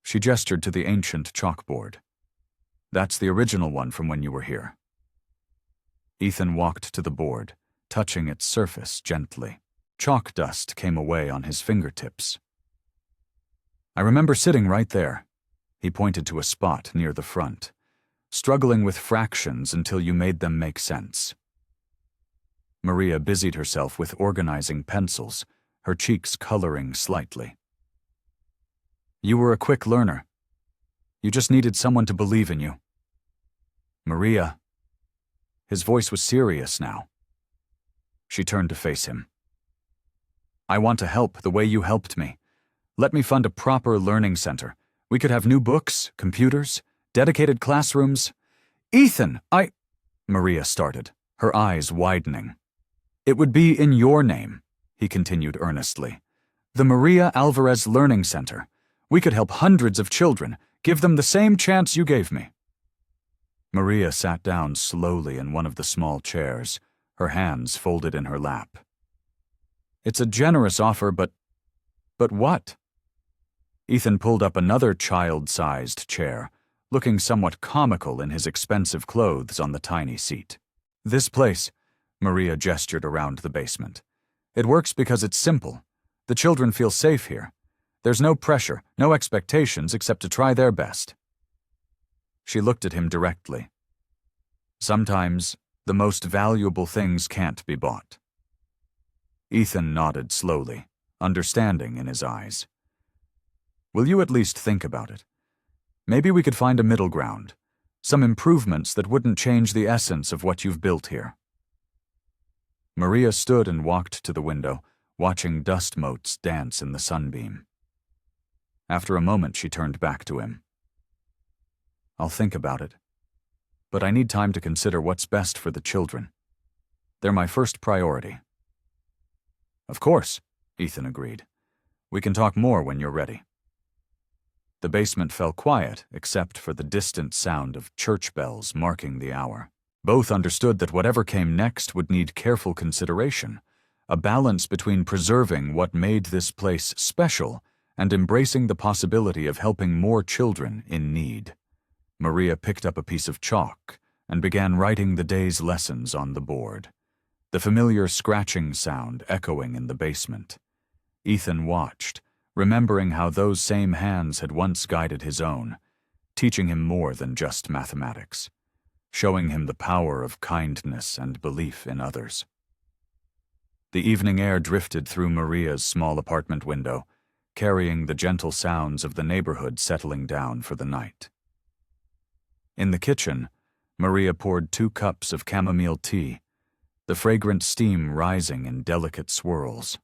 She gestured to the ancient chalkboard. "That's the original one from when you were here." Ethan walked to the board, touching its surface gently. Chalk dust came away on his fingertips. "I remember sitting right there." He pointed to a spot near the front, "struggling with fractions until you made them make sense." Maria busied herself with organizing pencils, her cheeks coloring slightly. "You were a quick learner. You just needed someone to believe in you." "Maria." His voice was serious now. She turned to face him. "I want to help the way you helped me. Let me fund a proper learning center. We could have new books, computers, dedicated classrooms." "Ethan, Maria started, her eyes widening. "It would be in your name," he continued earnestly. "The Maria Alvarez Learning Center. We could help hundreds of children, give them the same chance you gave me." Maria sat down slowly in one of the small chairs, her hands folded in her lap. "It's a generous offer, but what?" Ethan pulled up another child-sized chair, looking somewhat comical in his expensive clothes on the tiny seat. "This place," Maria gestured around the basement. "It works because it's simple. The children feel safe here. There's no pressure, no expectations except to try their best." She looked at him directly. "Sometimes, the most valuable things can't be bought." Ethan nodded slowly, understanding in his eyes. "Will you at least think about it? Maybe we could find a middle ground, some improvements that wouldn't change the essence of what you've built here." Maria stood and walked to the window, watching dust motes dance in the sunbeam. After a moment, she turned back to him. "I'll think about it, but I need time to consider what's best for the children. They're my first priority." "Of course," Ethan agreed. "We can talk more when you're ready." The basement fell quiet except for the distant sound of church bells marking the hour. Both understood that whatever came next would need careful consideration, a balance between preserving what made this place special and embracing the possibility of helping more children in need. Maria picked up a piece of chalk and began writing the day's lessons on the board, the familiar scratching sound echoing in the basement. Ethan watched, remembering how those same hands had once guided his own, teaching him more than just mathematics, showing him the power of kindness and belief in others. The evening air drifted through Maria's small apartment window, carrying the gentle sounds of the neighborhood settling down for the night. In the kitchen, Maria poured 2 cups of chamomile tea, the fragrant steam rising in delicate swirls.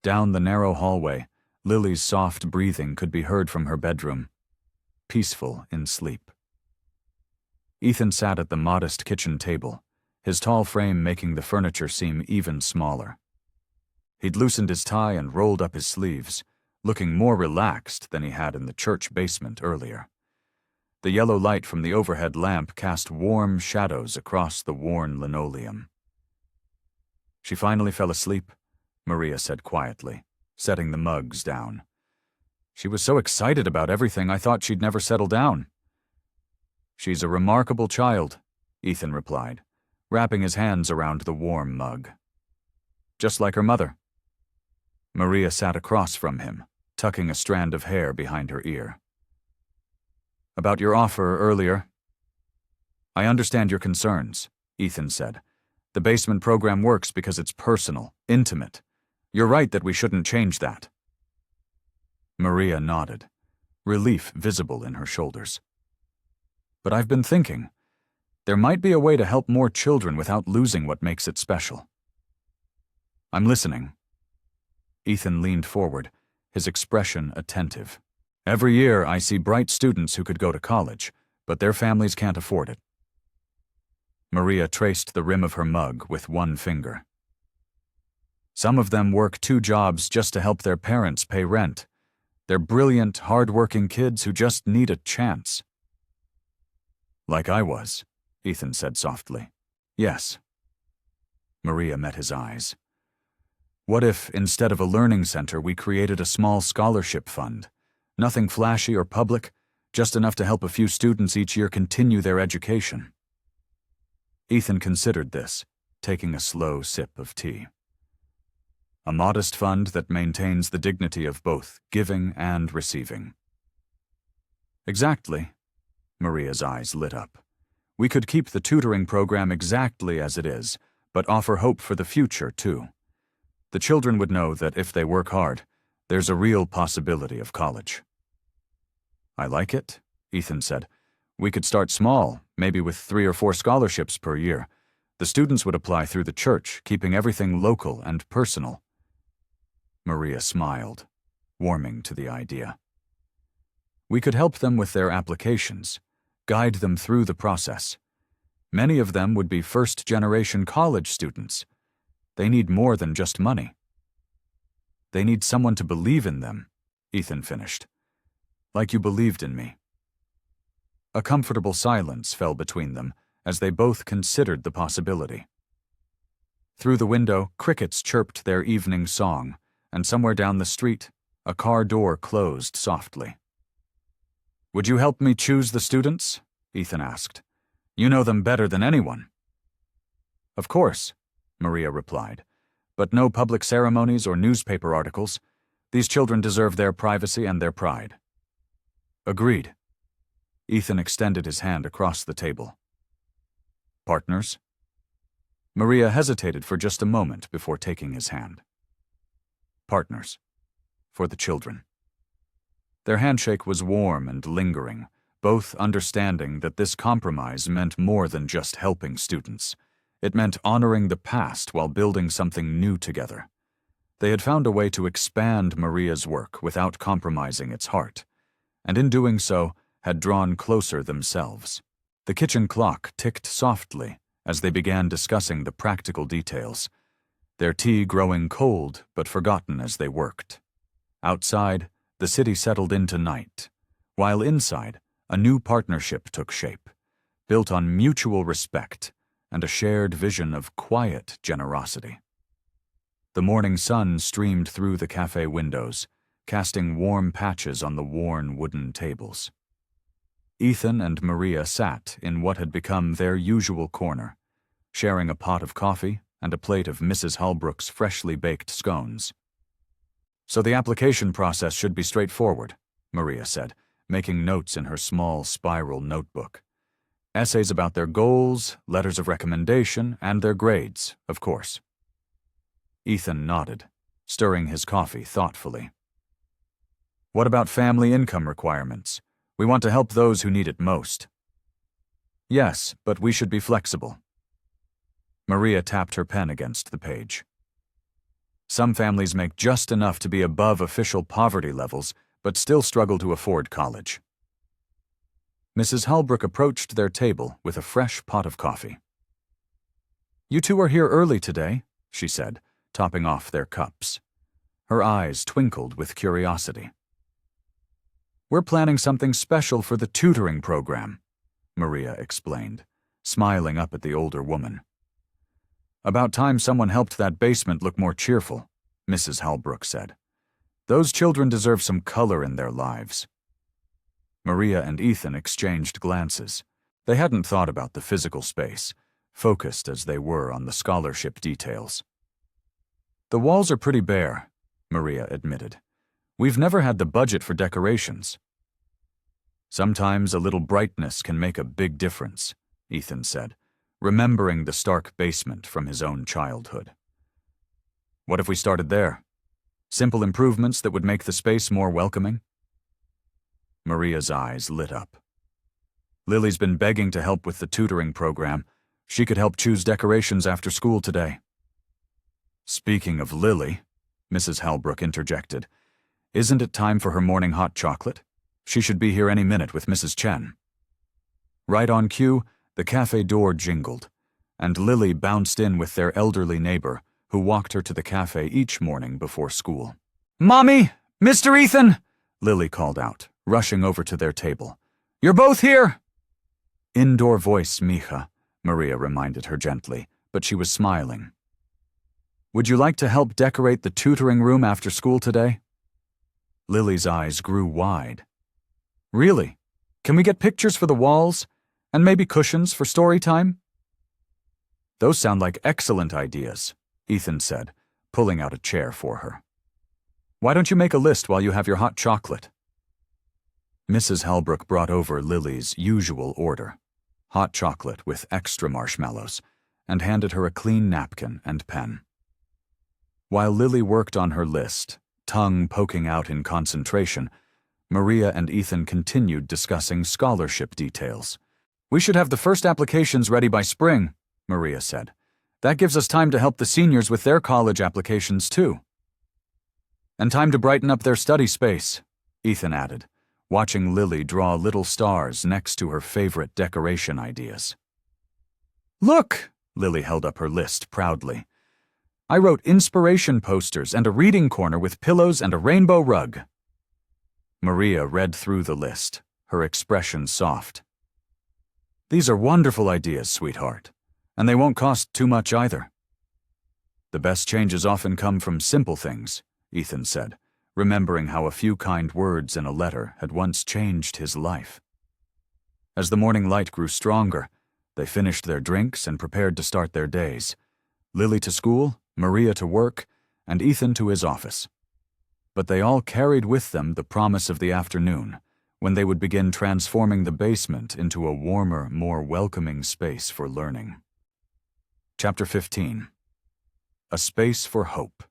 Down the narrow hallway, Lily's soft breathing could be heard from her bedroom, peaceful in sleep. Ethan sat at the modest kitchen table, his tall frame making the furniture seem even smaller. He'd loosened his tie and rolled up his sleeves, looking more relaxed than he had in the church basement earlier. The yellow light from the overhead lamp cast warm shadows across the worn linoleum. "She finally fell asleep," Maria said quietly, setting the mugs down. "She was so excited about everything, I thought she'd never settle down." "She's a remarkable child," Ethan replied, wrapping his hands around the warm mug. "Just like her mother." Maria sat across from him, tucking a strand of hair behind her ear. "About your offer earlier." "I understand your concerns," Ethan said. "The basement program works because it's personal, intimate. You're right that we shouldn't change that." Maria nodded, relief visible in her shoulders. "But I've been thinking, there might be a way to help more children without losing what makes it special." "I'm listening." Ethan leaned forward, his expression attentive. "Every year I see bright students who could go to college, but their families can't afford it." Maria traced the rim of her mug with one finger. "Some of them work 2 jobs just to help their parents pay rent. They're brilliant, hard-working kids who just need a chance." "Like I was," Ethan said softly. "Yes." Maria met his eyes. "What if, instead of a learning center, we created a small scholarship fund? Nothing flashy or public, just enough to help a few students each year continue their education." Ethan considered this, taking a slow sip of tea. "A modest fund that maintains the dignity of both giving and receiving." "Exactly." Maria's eyes lit up. "We could keep the tutoring program exactly as it is, but offer hope for the future, too. The children would know that if they work hard, there's a real possibility of college." "I like it," Ethan said. "We could start small, maybe with 3 or 4 scholarships per year. The students would apply through the church, keeping everything local and personal." Maria smiled, warming to the idea. "We could help them with their applications, guide them through the process. Many of them would be first-generation college students. They need more than just money." "They need someone to believe in them," Ethan finished. "Like you believed in me." A comfortable silence fell between them as they both considered the possibility. Through the window, crickets chirped their evening song, and somewhere down the street, a car door closed softly. "Would you help me choose the students?" Ethan asked. "You know them better than anyone." "Of course," Maria replied, "but no public ceremonies or newspaper articles. These children deserve their privacy and their pride." "Agreed." Ethan extended his hand across the table. "Partners?" Maria hesitated for just a moment before taking his hand. "Partners. For the children." Their handshake was warm and lingering, both understanding that this compromise meant more than just helping students. It meant honoring the past while building something new together. They had found a way to expand Maria's work without compromising its heart, and in doing so, had drawn closer themselves. The kitchen clock ticked softly as they began discussing the practical details, their tea growing cold but forgotten as they worked. Outside, the city settled into night, while inside, a new partnership took shape, built on mutual respect and a shared vision of quiet generosity. The morning sun streamed through the cafe windows, casting warm patches on the worn wooden tables. Ethan and Maria sat in what had become their usual corner, sharing a pot of coffee and a plate of Mrs. Holbrook's freshly baked scones. "So the application process should be straightforward," Maria said, making notes in her small spiral notebook. "Essays about their goals, letters of recommendation, and their grades, of course." Ethan nodded, stirring his coffee thoughtfully. "What about family income requirements? We want to help those who need it most." "Yes, but we should be flexible." Maria tapped her pen against the page. "Some families make just enough to be above official poverty levels, but still struggle to afford college." Mrs. Holbrook approached their table with a fresh pot of coffee. You two are here early today, she said, topping off their cups. Her eyes twinkled with curiosity. We're planning something special for the tutoring program, Maria explained, smiling up at the older woman. About time someone helped that basement look more cheerful, Mrs. Halbrook said. Those children deserve some color in their lives. Maria and Ethan exchanged glances. They hadn't thought about the physical space, focused as they were on the scholarship details. The walls are pretty bare, Maria admitted. We've never had the budget for decorations. Sometimes a little brightness can make a big difference, Ethan said, remembering the stark basement from his own childhood. What if we started there? Simple improvements that would make the space more welcoming? Maria's eyes lit up. Lily's been begging to help with the tutoring program. She could help choose decorations after school today. Speaking of Lily, Mrs. Halbrook interjected, isn't it time for her morning hot chocolate? She should be here any minute with Mrs. Chen. Right on cue, the cafe door jingled, and Lily bounced in with their elderly neighbor, who walked her to the cafe each morning before school. Mommy! Mr. Ethan! Lily called out, rushing over to their table. You're both here! Indoor voice, mija, Maria reminded her gently, but she was smiling. Would you like to help decorate the tutoring room after school today? Lily's eyes grew wide. Really? Can we get pictures for the walls? And maybe cushions for story time? Those sound like excellent ideas, Ethan said, pulling out a chair for her. Why don't you make a list while you have your hot chocolate? Mrs. Halbrook brought over Lily's usual order, hot chocolate with extra marshmallows, and handed her a clean napkin and pen. While Lily worked on her list, tongue poking out in concentration, Maria and Ethan continued discussing scholarship details. We should have the first applications ready by spring, Maria said. That gives us time to help the seniors with their college applications, too. And time to brighten up their study space, Ethan added, watching Lily draw little stars next to her favorite decoration ideas. Look, Lily held up her list proudly. I wrote inspiration posters and a reading corner with pillows and a rainbow rug. Maria read through the list, her expression soft. These are wonderful ideas, sweetheart, and they won't cost too much either. The best changes often come from simple things, Ethan said, remembering how a few kind words in a letter had once changed his life. As the morning light grew stronger, they finished their drinks and prepared to start their days. Lily to school, Maria to work, and Ethan to his office. But they all carried with them the promise of the afternoon, when they would begin transforming the basement into a warmer, more welcoming space for learning. Chapter 15. A Space for Hope.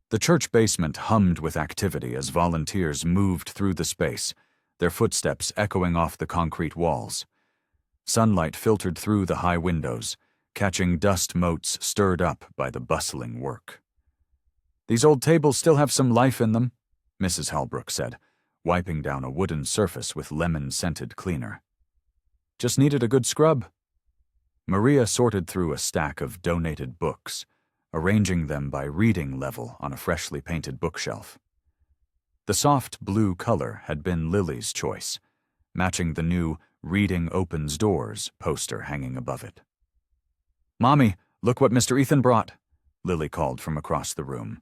The church basement hummed with activity as volunteers moved through the space, their footsteps echoing off the concrete walls. Sunlight filtered through the high windows, catching dust motes stirred up by the bustling work. These old tables still have some life in them, Mrs. Halbrook said, wiping down a wooden surface with lemon-scented cleaner. Just needed a good scrub. Maria sorted through a stack of donated books, arranging them by reading level on a freshly painted bookshelf. The soft blue color had been Lily's choice, matching the new Reading Opens Doors poster hanging above it. Mommy, look what Mr. Ethan brought, Lily called from across the room.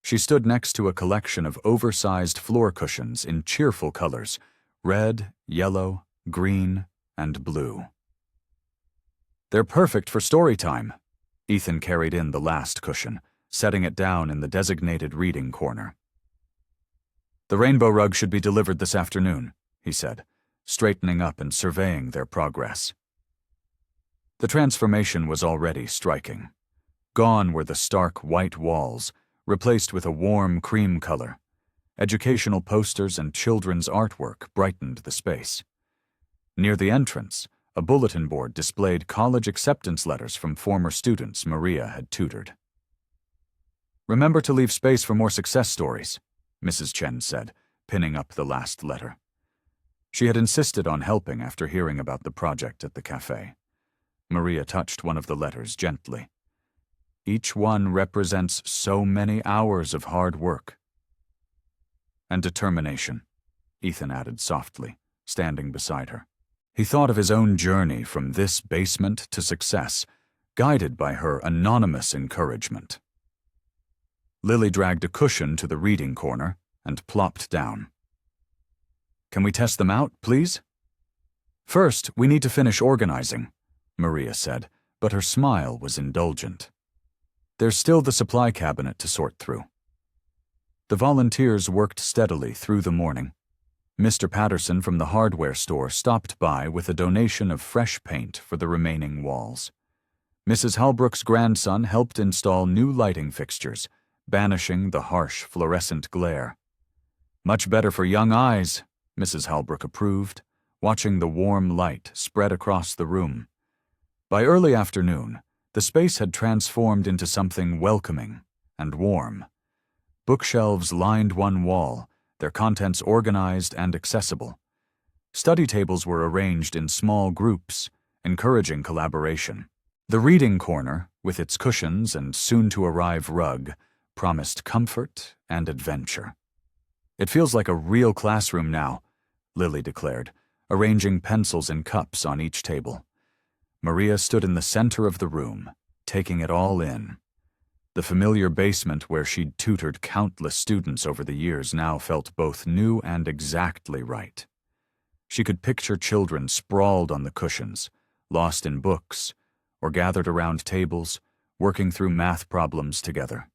She stood next to a collection of oversized floor cushions in cheerful colors, red, yellow, green, and blue. They're perfect for story time. Ethan carried in the last cushion, setting it down in the designated reading corner. The rainbow rug should be delivered this afternoon, he said, straightening up and surveying their progress. The transformation was already striking. Gone were the stark white walls, replaced with a warm cream color. Educational posters and children's artwork brightened the space. Near the entrance, a bulletin board displayed college acceptance letters from former students Maria had tutored. Remember to leave space for more success stories, Mrs. Chen said, pinning up the last letter. She had insisted on helping after hearing about the project at the cafe. Maria touched one of the letters gently. Each one represents so many hours of hard work. And determination, Ethan added softly, standing beside her. He thought of his own journey from this basement to success, guided by her anonymous encouragement. Lily dragged a cushion to the reading corner and plopped down. Can we test them out, please? First, we need to finish organizing, Maria said, but her smile was indulgent. There's still the supply cabinet to sort through. The volunteers worked steadily through the morning. Mr. Patterson from the hardware store stopped by with a donation of fresh paint for the remaining walls. Mrs. Halbrook's grandson helped install new lighting fixtures, banishing the harsh fluorescent glare. Much better for young eyes, Mrs. Halbrook approved, watching the warm light spread across the room. By early afternoon, the space had transformed into something welcoming and warm. Bookshelves lined one wall, their contents organized and accessible. Study tables were arranged in small groups, encouraging collaboration. The reading corner, with its cushions and soon-to-arrive rug, promised comfort and adventure. It feels like a real classroom now, Lily declared, arranging pencils in cups on each table. Maria stood in the center of the room, taking it all in. The familiar basement where she'd tutored countless students over the years now felt both new and exactly right. She could picture children sprawled on the cushions, lost in books, or gathered around tables, working through math problems together.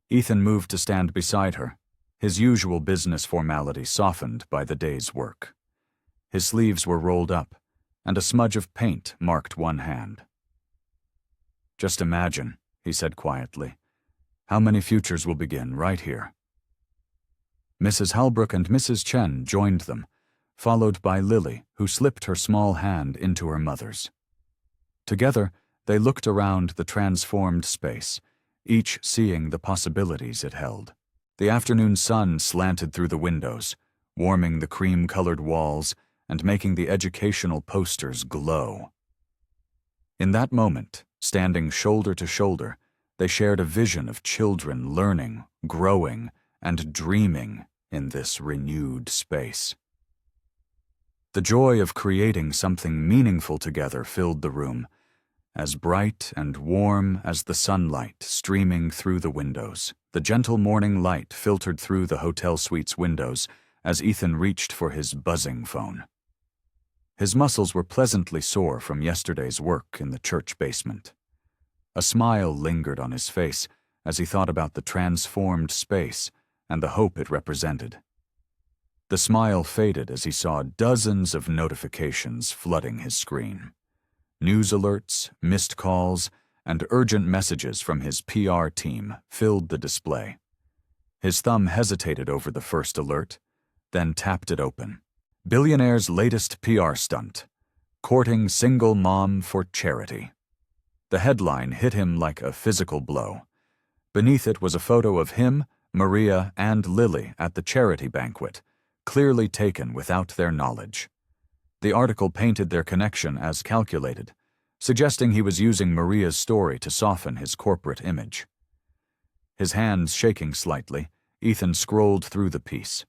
Ethan moved to stand beside her, his usual business formality softened by the day's work. His sleeves were rolled up, and a smudge of paint marked one hand. Just imagine, he said quietly, how many futures will begin right here. Mrs. Halbrook and Mrs. Chen joined them, followed by Lily, who slipped her small hand into her mother's. Together, they looked around the transformed space, each seeing the possibilities it held. The afternoon sun slanted through the windows, warming the cream-colored walls and making the educational posters glow. In that moment, standing shoulder to shoulder, they shared a vision of children learning, growing, and dreaming in this renewed space. The joy of creating something meaningful together filled the room, as bright and warm as the sunlight streaming through the windows. The gentle morning light filtered through the hotel suite's windows as Ethan reached for his buzzing phone. His muscles were pleasantly sore from yesterday's work in the church basement. A smile lingered on his face as he thought about the transformed space and the hope it represented. The smile faded as he saw dozens of notifications flooding his screen. News alerts, missed calls, and urgent messages from his PR team filled the display. His thumb hesitated over the first alert, then tapped it open. Billionaire's latest PR stunt, courting single mom for charity. The headline hit him like a physical blow. Beneath it was a photo of him, Maria, and Lily at the charity banquet, clearly taken without their knowledge. The article painted their connection as calculated, suggesting he was using Maria's story to soften his corporate image. His hands shaking slightly, Ethan scrolled through the piece.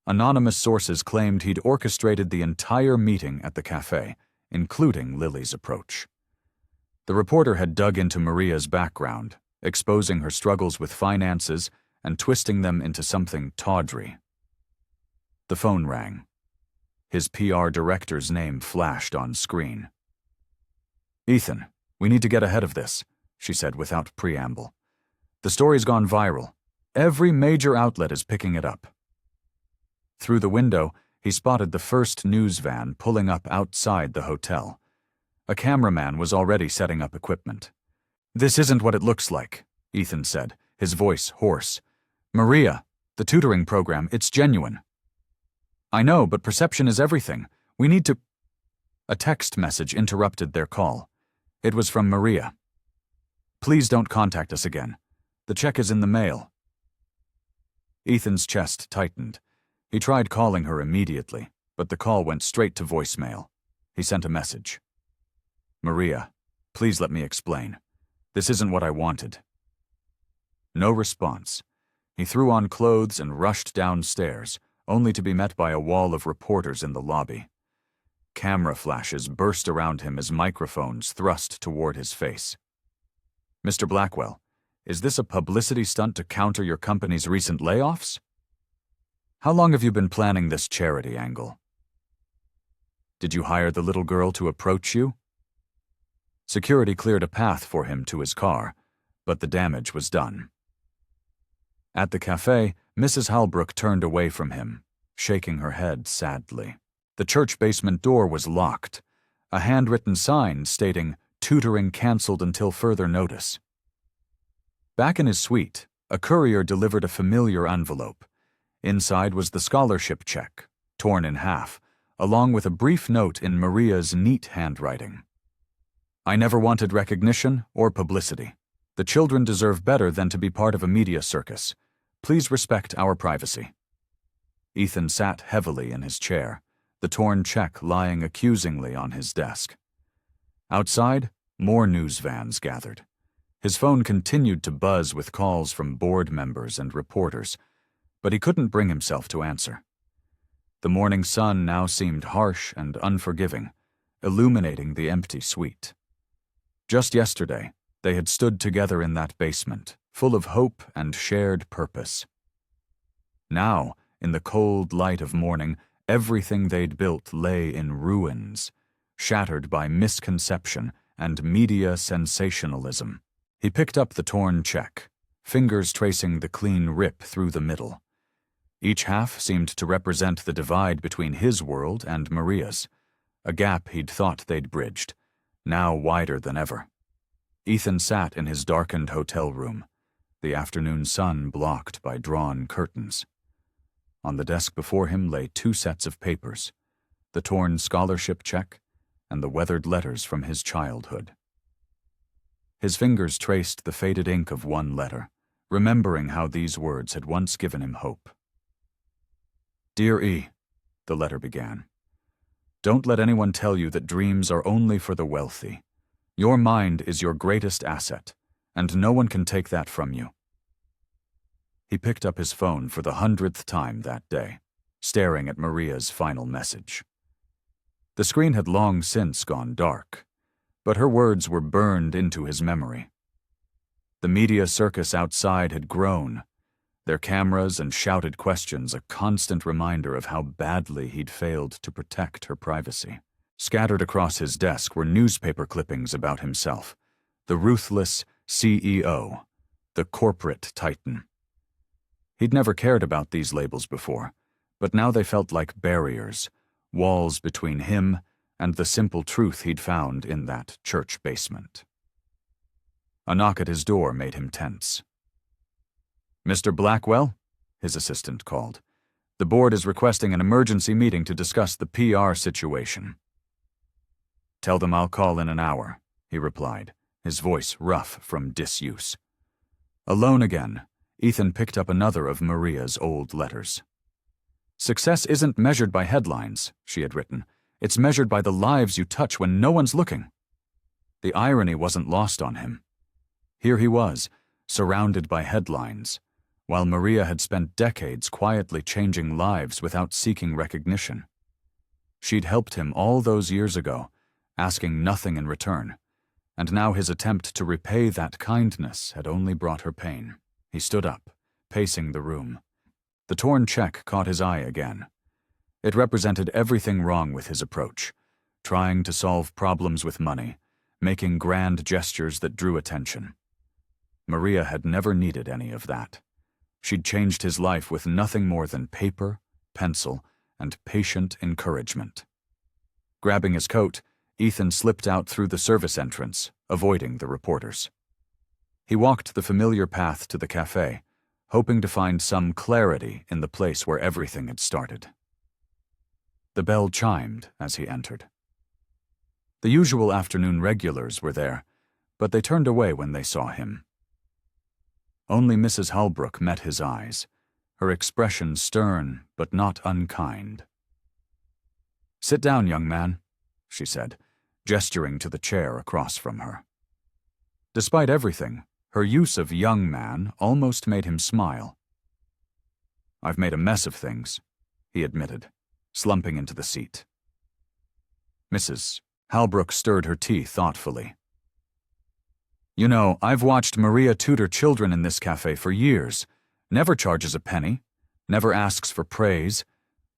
Anonymous sources claimed he'd orchestrated the entire meeting at the cafe, including Lily's approach. The reporter had dug into Maria's background, exposing her struggles with finances and twisting them into something tawdry. The phone rang. His PR director's name flashed on screen. "Ethan, we need to get ahead of this," she said without preamble. "The story's gone viral. Every major outlet is picking it up." Through the window, he spotted the first news van pulling up outside the hotel. A cameraman was already setting up equipment. "This isn't what it looks like," Ethan said, his voice hoarse. "Maria, the tutoring program, it's genuine." "I know, but perception is everything. We need to—" A text message interrupted their call. It was from Maria. "Please don't contact us again. The check is in the mail." Ethan's chest tightened. He tried calling her immediately, but the call went straight to voicemail. He sent a message. "Maria, please let me explain. This isn't what I wanted." No response. He threw on clothes and rushed downstairs, only to be met by a wall of reporters in the lobby. Camera flashes burst around him as microphones thrust toward his face. "Mr. Blackwell, is this a publicity stunt to counter your company's recent layoffs? How long have you been planning this charity angle? Did you hire the little girl to approach you?" Security cleared a path for him to his car, but the damage was done. At the cafe, Mrs. Halbrook turned away from him, shaking her head sadly. The church basement door was locked, a handwritten sign stating, "Tutoring canceled until further notice." Back in his suite, a courier delivered a familiar envelope. Inside was the scholarship check, torn in half, along with a brief note in Maria's neat handwriting. "I never wanted recognition or publicity. The children deserve better than to be part of a media circus. Please respect our privacy." Ethan sat heavily in his chair, the torn check lying accusingly on his desk. Outside, more news vans gathered. His phone continued to buzz with calls from board members and reporters, but he couldn't bring himself to answer. The morning sun now seemed harsh and unforgiving, illuminating the empty suite. Just yesterday, they had stood together in that basement, full of hope and shared purpose. Now, in the cold light of morning, everything they'd built lay in ruins, shattered by misconception and media sensationalism. He picked up the torn check, fingers tracing the clean rip through the middle. Each half seemed to represent the divide between his world and Maria's, a gap he'd thought they'd bridged, now wider than ever. Ethan sat in his darkened hotel room, the afternoon sun blocked by drawn curtains. On the desk before him lay 2 sets of papers, the torn scholarship check and the weathered letters from his childhood. His fingers traced the faded ink of one letter, remembering how these words had once given him hope. "Dear E," the letter began, "don't let anyone tell you that dreams are only for the wealthy. Your mind is your greatest asset, and no one can take that from you." He picked up his phone for the 100th time that day, staring at Maria's final message. The screen had long since gone dark, but her words were burned into his memory. The media circus outside had grown, their cameras and shouted questions a constant reminder of how badly he'd failed to protect her privacy. Scattered across his desk were newspaper clippings about himself, the ruthless CEO, the corporate titan. He'd never cared about these labels before, but now they felt like barriers, walls between him and the simple truth he'd found in that church basement. A knock at his door made him tense. "Mr. Blackwell?" his assistant called. "The board is requesting an emergency meeting to discuss the PR situation." "Tell them I'll call in an hour," he replied, his voice rough from disuse. Alone again, Ethan picked up another of Maria's old letters. "Success isn't measured by headlines," she had written. "It's measured by the lives you touch when no one's looking." The irony wasn't lost on him. Here he was, surrounded by headlines, while Maria had spent decades quietly changing lives without seeking recognition. She'd helped him all those years ago, asking nothing in return, and now his attempt to repay that kindness had only brought her pain. He stood up, pacing the room. The torn check caught his eye again. It represented everything wrong with his approach, trying to solve problems with money, making grand gestures that drew attention. Maria had never needed any of that. She'd changed his life with nothing more than paper, pencil, and patient encouragement. Grabbing his coat, Ethan slipped out through the service entrance, avoiding the reporters. He walked the familiar path to the cafe, hoping to find some clarity in the place where everything had started. The bell chimed as he entered. The usual afternoon regulars were there, but they turned away when they saw him. Only Mrs. Halbrook met his eyes, her expression stern but not unkind. "Sit down, young man," she said, gesturing to the chair across from her. Despite everything, her use of young man almost made him smile. "I've made a mess of things," he admitted, slumping into the seat. Mrs. Halbrook stirred her tea thoughtfully. "You know, I've watched Maria tutor children in this cafe for years. Never charges a penny, never asks for praise,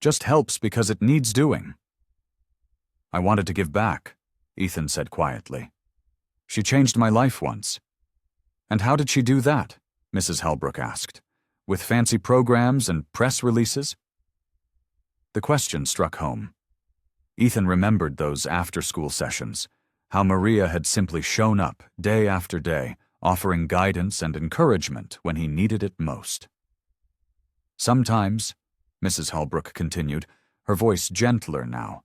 just helps because it needs doing." "I wanted to give back," Ethan said quietly. "She changed my life once." "And how did she do that?" Mrs. Halbrook asked. "With fancy programs and press releases?" The question struck home. Ethan remembered those after-school sessions, how Maria had simply shown up day after day, offering guidance and encouragement when he needed it most. "Sometimes," Mrs. Halbrook continued, her voice gentler now,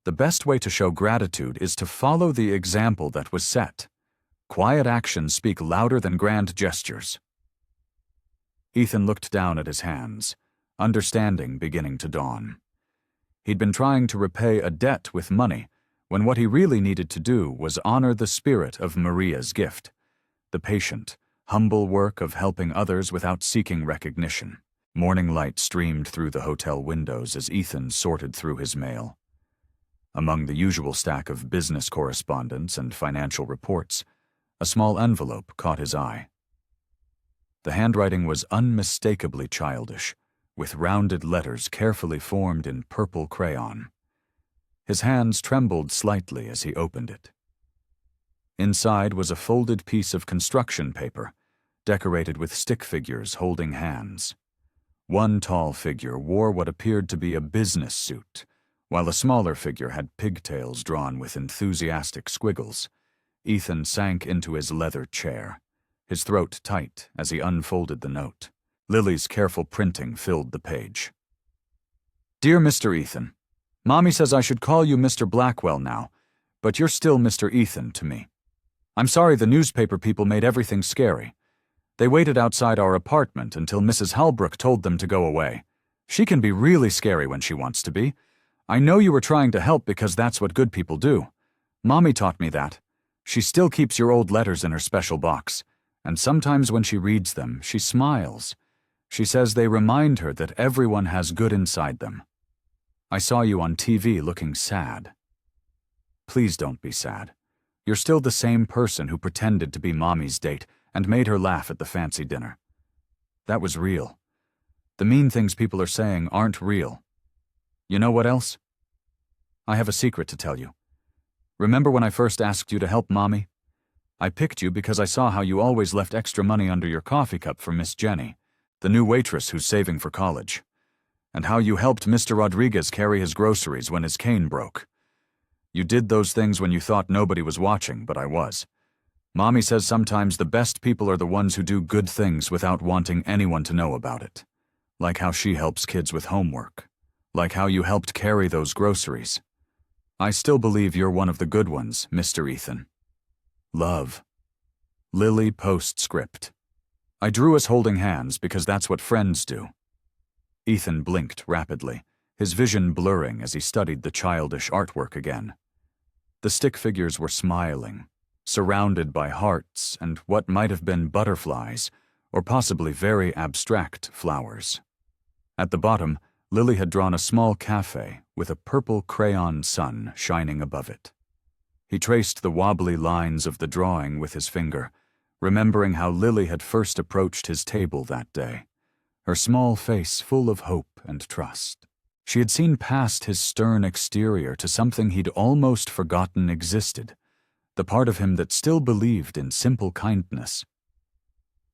"the best way to show gratitude is to follow the example that was set. Quiet actions speak louder than grand gestures." Ethan looked down at his hands, understanding beginning to dawn. He'd been trying to repay a debt with money, when what he really needed to do was honor the spirit of Maria's gift, the patient, humble work of helping others without seeking recognition. Morning light streamed through the hotel windows as Ethan sorted through his mail. Among the usual stack of business correspondence and financial reports, a small envelope caught his eye. The handwriting was unmistakably childish, with rounded letters carefully formed in purple crayon. His hands trembled slightly as he opened it. Inside was a folded piece of construction paper, decorated with stick figures holding hands. One tall figure wore what appeared to be a business suit, while a smaller figure had pigtails drawn with enthusiastic squiggles. Ethan sank into his leather chair, his throat tight as he unfolded the note. Lily's careful printing filled the page. "Dear Mr. Ethan, Mommy says I should call you Mr. Blackwell now, but you're still Mr. Ethan to me. I'm sorry the newspaper people made everything scary. They waited outside our apartment until Mrs. Halbrook told them to go away. She can be really scary when she wants to be. I know you were trying to help because that's what good people do. Mommy taught me that. She still keeps your old letters in her special box, and sometimes when she reads them, she smiles. She says they remind her that everyone has good inside them. I saw you on TV looking sad. Please don't be sad. You're still the same person who pretended to be Mommy's date and made her laugh at the fancy dinner. That was real. The mean things people are saying aren't real. You know what else? I have a secret to tell you. Remember when I first asked you to help Mommy? I picked you because I saw how you always left extra money under your coffee cup for Miss Jenny, the new waitress who's saving for college, and how you helped Mr. Rodriguez carry his groceries when his cane broke. You did those things when you thought nobody was watching, but I was. Mommy says sometimes the best people are the ones who do good things without wanting anyone to know about it. Like how she helps kids with homework. Like how you helped carry those groceries. I still believe you're one of the good ones, Mr. Ethan. Love. Lily Postscript. I drew us holding hands because that's what friends do. Ethan blinked rapidly, his vision blurring as he studied the childish artwork again. The stick figures were smiling, surrounded by hearts and what might have been butterflies, or possibly very abstract flowers. At the bottom, Lily had drawn a small cafe with a purple crayon sun shining above it. He traced the wobbly lines of the drawing with his finger, remembering how Lily had first approached his table that day, her small face full of hope and trust. She had seen past his stern exterior to something he'd almost forgotten existed, the part of him that still believed in simple kindness.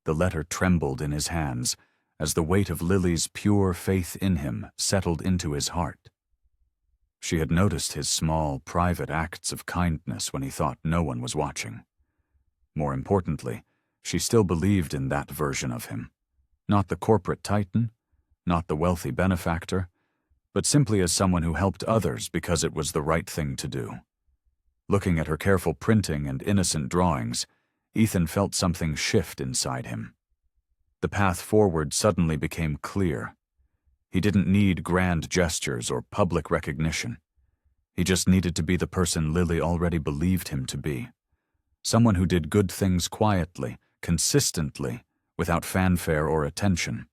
The letter trembled in his hands as the weight of Lily's pure faith in him settled into his heart. She had noticed his small, private acts of kindness when he thought no one was watching. More importantly, she still believed in that version of him. Not the corporate titan, not the wealthy benefactor, but simply as someone who helped others because it was the right thing to do. Looking at her careful printing and innocent drawings, Ethan felt something shift inside him. The path forward suddenly became clear. He didn't need grand gestures or public recognition. He just needed to be the person Lily already believed him to be. Someone who did good things quietly, consistently, without fanfare or attention.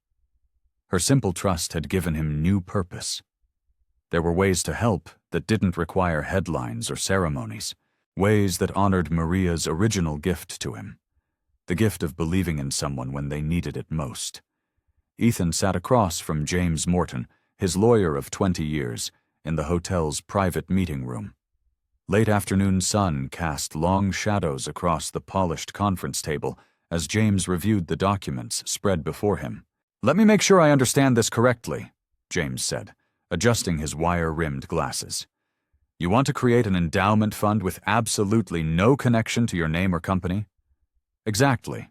Her simple trust had given him new purpose. There were ways to help that didn't require headlines or ceremonies, ways that honored Maria's original gift to him, the gift of believing in someone when they needed it most. Ethan sat across from James Morton, his lawyer of 20 years, in the hotel's private meeting room. Late afternoon sun cast long shadows across the polished conference table as James reviewed the documents spread before him. "Let me make sure I understand this correctly," James said, adjusting his wire-rimmed glasses. "You want to create an endowment fund with absolutely no connection to your name or company?" "Exactly."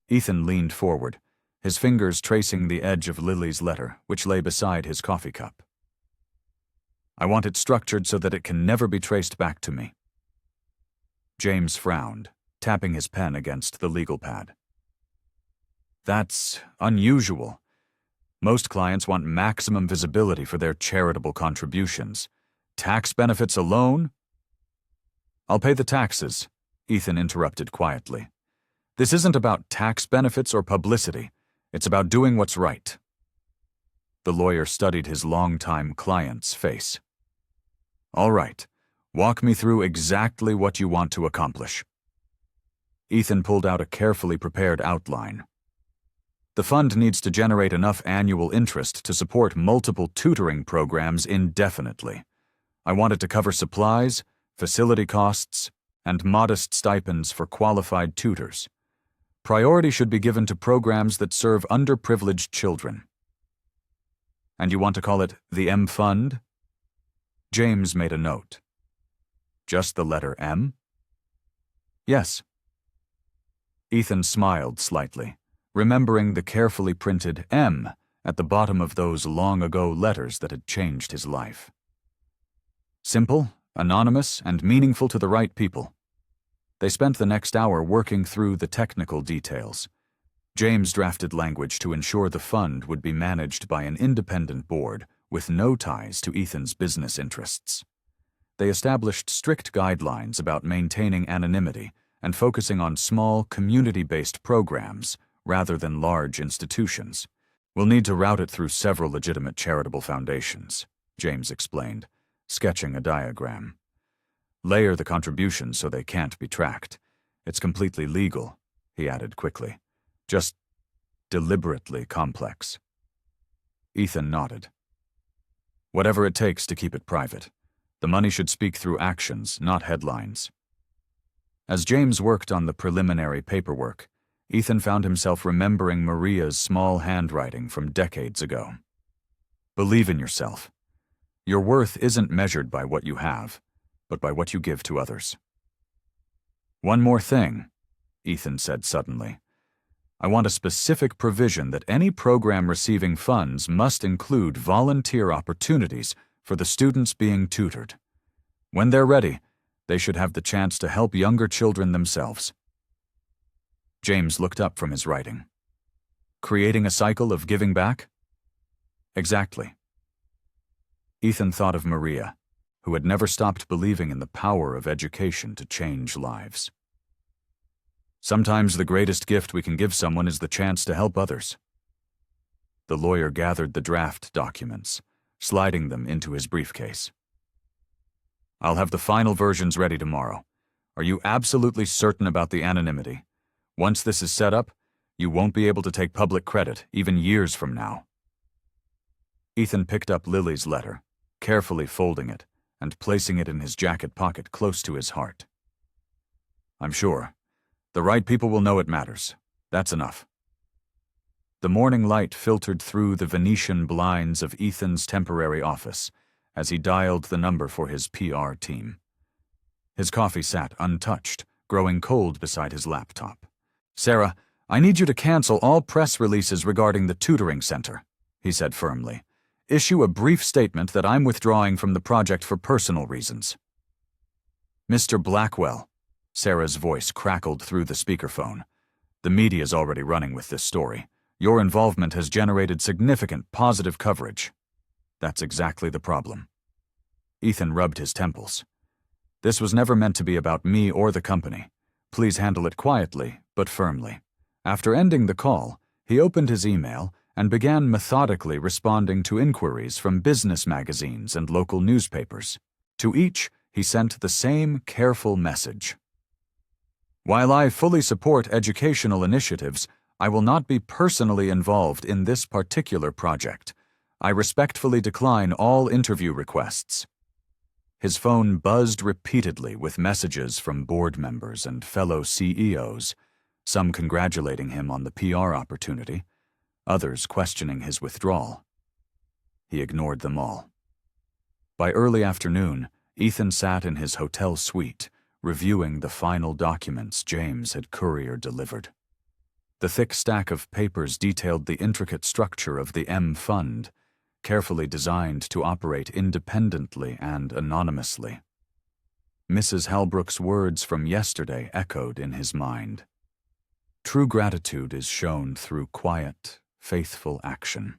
Ethan leaned forward, his fingers tracing the edge of Lily's letter, which lay beside his coffee cup. "I want it structured so that it can never be traced back to me." James frowned, tapping his pen against the legal pad. "That's unusual. Most clients want maximum visibility for their charitable contributions. Tax benefits alone?" "I'll pay the taxes," Ethan interrupted quietly. "This isn't about tax benefits or publicity. It's about doing what's right." The lawyer studied his longtime client's face. "All right, walk me through exactly what you want to accomplish." Ethan pulled out a carefully prepared outline. "The fund needs to generate enough annual interest to support multiple tutoring programs indefinitely. I want it to cover supplies, facility costs, and modest stipends for qualified tutors. Priority should be given to programs that serve underprivileged children." "And you want to call it the M Fund?" James made a note. "Just the letter M?" "Yes." Ethan smiled slightly, remembering the carefully printed M at the bottom of those long-ago letters that had changed his life. Simple, anonymous, and meaningful to the right people. They spent the next hour working through the technical details. James drafted language to ensure the fund would be managed by an independent board with no ties to Ethan's business interests. They established strict guidelines about maintaining anonymity and focusing on small, community-based programs rather than large institutions. "We'll need to route it through several legitimate charitable foundations," James explained, sketching a diagram. "Layer the contributions so they can't be tracked. It's completely legal," he added quickly. "Just deliberately complex." Ethan nodded. "Whatever it takes to keep it private. The money should speak through actions, not headlines." As James worked on the preliminary paperwork, Ethan found himself remembering Maria's small handwriting from decades ago. "Believe in yourself. Your worth isn't measured by what you have, but by what you give to others." "One more thing," Ethan said suddenly. "I want a specific provision that any program receiving funds must include volunteer opportunities for the students being tutored. When they're ready, they should have the chance to help younger children themselves." James looked up from his writing. "Creating a cycle of giving back?" "Exactly." Ethan thought of Maria, who had never stopped believing in the power of education to change lives. "Sometimes the greatest gift we can give someone is the chance to help others." The lawyer gathered the draft documents, sliding them into his briefcase. "I'll have the final versions ready tomorrow. Are you absolutely certain about the anonymity? Once this is set up, you won't be able to take public credit, even years from now." Ethan picked up Lily's letter, carefully folding it and placing it in his jacket pocket close to his heart. "I'm sure. The right people will know it matters. That's enough." The morning light filtered through the Venetian blinds of Ethan's temporary office as he dialed the number for his PR team. His coffee sat untouched, growing cold beside his laptop. "Sarah, I need you to cancel all press releases regarding the tutoring center," he said firmly. "Issue a brief statement that I'm withdrawing from the project for personal reasons." "Mr. Blackwell," Sarah's voice crackled through the speakerphone. "The media's already running with this story. Your involvement has generated significant positive coverage." "That's exactly the problem." Ethan rubbed his temples. This was never meant to be about me or the company. Please handle it quietly, but firmly. After ending the call, he opened his email and began methodically responding to inquiries from business magazines and local newspapers. To each, he sent the same careful message. While I fully support educational initiatives, I will not be personally involved in this particular project. I respectfully decline all interview requests. His phone buzzed repeatedly with messages from board members and fellow CEOs, some congratulating him on the PR opportunity, others questioning his withdrawal. He ignored them all. By early afternoon, Ethan sat in his hotel suite, reviewing the final documents James had courier-delivered. The thick stack of papers detailed the intricate structure of the M Fund, carefully designed to operate independently and anonymously. Mrs. Halbrook's words from yesterday echoed in his mind. True gratitude is shown through quiet, faithful action.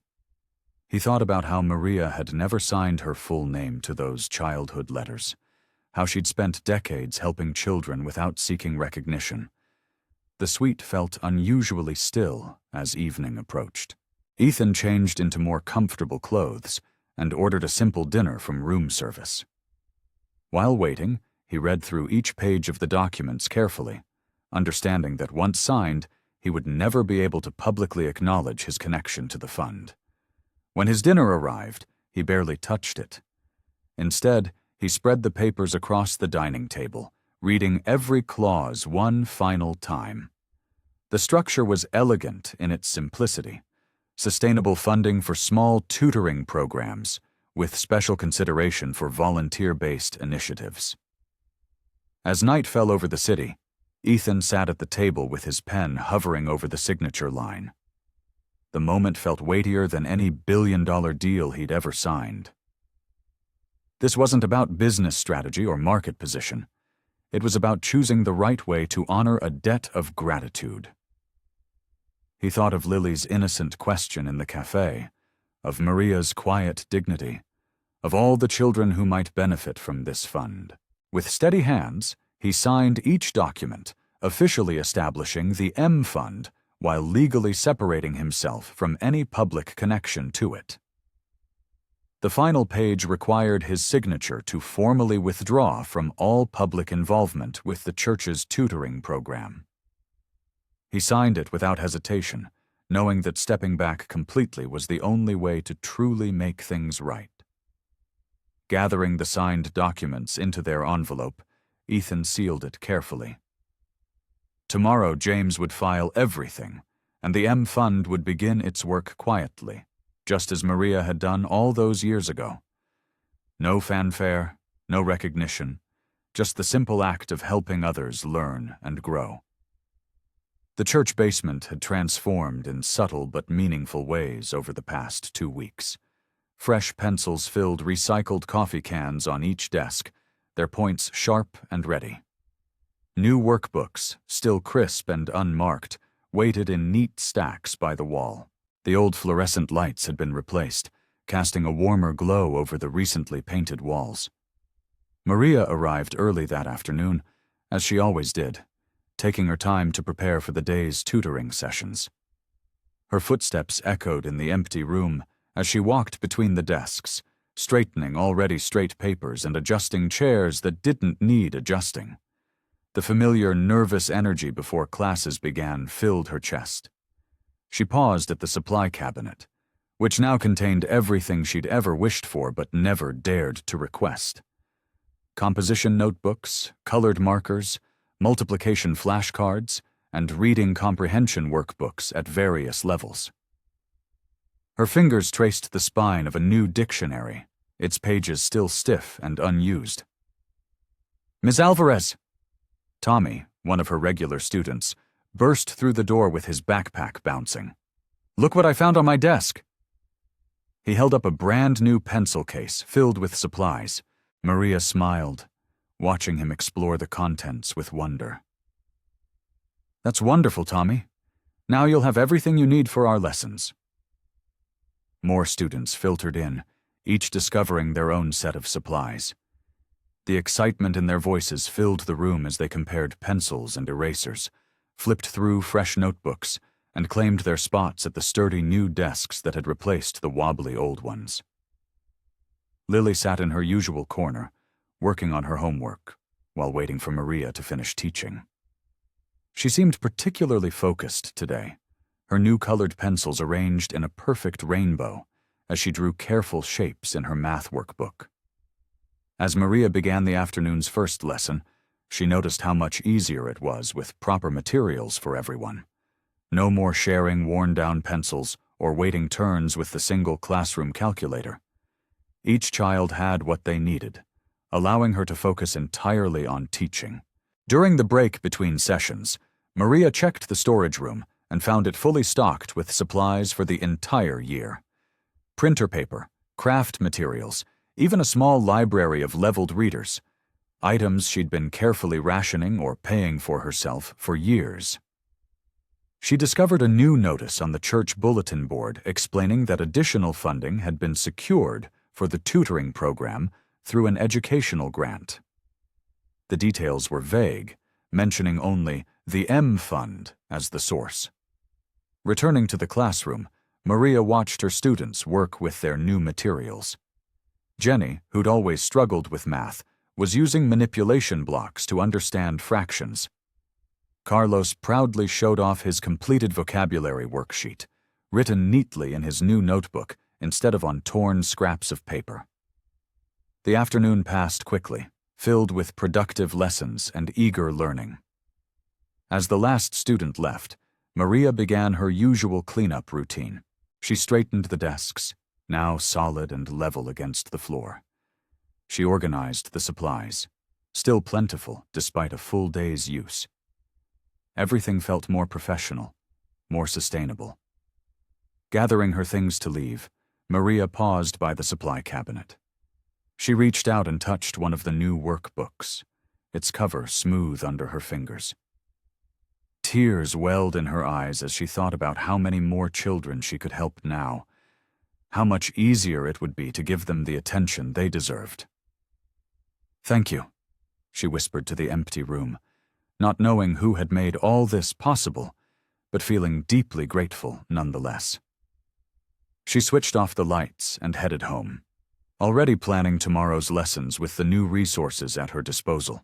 He thought about how Maria had never signed her full name to those childhood letters, how she'd spent decades helping children without seeking recognition. The suite felt unusually still as evening approached. Ethan changed into more comfortable clothes and ordered a simple dinner from room service. While waiting, he read through each page of the documents carefully, understanding that once signed, he would never be able to publicly acknowledge his connection to the fund. When his dinner arrived, he barely touched it. Instead, he spread the papers across the dining table, reading every clause one final time. The structure was elegant in its simplicity. Sustainable funding for small tutoring programs, with special consideration for volunteer-based initiatives. As night fell over the city, Ethan sat at the table with his pen hovering over the signature line. The moment felt weightier than any billion-dollar deal he'd ever signed. This wasn't about business strategy or market position. It was about choosing the right way to honor a debt of gratitude. He thought of Lily's innocent question in the cafe, of Maria's quiet dignity, of all the children who might benefit from this fund. With steady hands, he signed each document, officially establishing the M Fund while legally separating himself from any public connection to it. The final page required his signature to formally withdraw from all public involvement with the church's tutoring program. He signed it without hesitation, knowing that stepping back completely was the only way to truly make things right. Gathering the signed documents into their envelope, Ethan sealed it carefully. Tomorrow James would file everything, and the M Fund would begin its work quietly, just as Maria had done all those years ago. No fanfare, no recognition, just the simple act of helping others learn and grow. The church basement had transformed in subtle but meaningful ways over the past 2 weeks. Fresh pencils filled recycled coffee cans on each desk, their points sharp and ready. New workbooks, still crisp and unmarked, waited in neat stacks by the wall. The old fluorescent lights had been replaced, casting a warmer glow over the recently painted walls. Maria arrived early that afternoon, as she always did, taking her time to prepare for the day's tutoring sessions. Her footsteps echoed in the empty room as she walked between the desks, straightening already straight papers and adjusting chairs that didn't need adjusting. The familiar nervous energy before classes began filled her chest. She paused at the supply cabinet, which now contained everything she'd ever wished for but never dared to request. Composition notebooks, colored markers, multiplication flashcards, and reading comprehension workbooks at various levels. Her fingers traced the spine of a new dictionary, its pages still stiff and unused. "Ms. Alvarez!" Tommy, one of her regular students, burst through the door with his backpack bouncing. "Look what I found on my desk!" He held up a brand-new pencil case filled with supplies. Maria smiled, watching him explore the contents with wonder. "That's wonderful, Tommy. Now you'll have everything you need for our lessons." More students filtered in, each discovering their own set of supplies. The excitement in their voices filled the room as they compared pencils and erasers, flipped through fresh notebooks, and claimed their spots at the sturdy new desks that had replaced the wobbly old ones. Lily sat in her usual corner, working on her homework, while waiting for Maria to finish teaching. She seemed particularly focused today, her new colored pencils arranged in a perfect rainbow as she drew careful shapes in her math workbook. As Maria began the afternoon's first lesson, she noticed how much easier it was with proper materials for everyone. No more sharing worn-down pencils or waiting turns with the single classroom calculator. Each child had what they needed, allowing her to focus entirely on teaching. During the break between sessions, Maria checked the storage room and found it fully stocked with supplies for the entire year. Printer paper, craft materials, even a small library of leveled readers, items she'd been carefully rationing or paying for herself for years. She discovered a new notice on the church bulletin board explaining that additional funding had been secured for the tutoring program through an educational grant. The details were vague, mentioning only the M Fund as the source. Returning to the classroom, Maria watched her students work with their new materials. Jenny, who'd always struggled with math, was using manipulation blocks to understand fractions. Carlos proudly showed off his completed vocabulary worksheet, written neatly in his new notebook instead of on torn scraps of paper. The afternoon passed quickly, filled with productive lessons and eager learning. As the last student left, Maria began her usual cleanup routine. She straightened the desks, now solid and level against the floor. She organized the supplies, still plentiful despite a full day's use. Everything felt more professional, more sustainable. Gathering her things to leave, Maria paused by the supply cabinet. She reached out and touched one of the new workbooks, its cover smooth under her fingers. Tears welled in her eyes as she thought about how many more children she could help now, how much easier it would be to give them the attention they deserved. "Thank you," she whispered to the empty room, not knowing who had made all this possible, but feeling deeply grateful nonetheless. She switched off the lights and headed home, already planning tomorrow's lessons with the new resources at her disposal.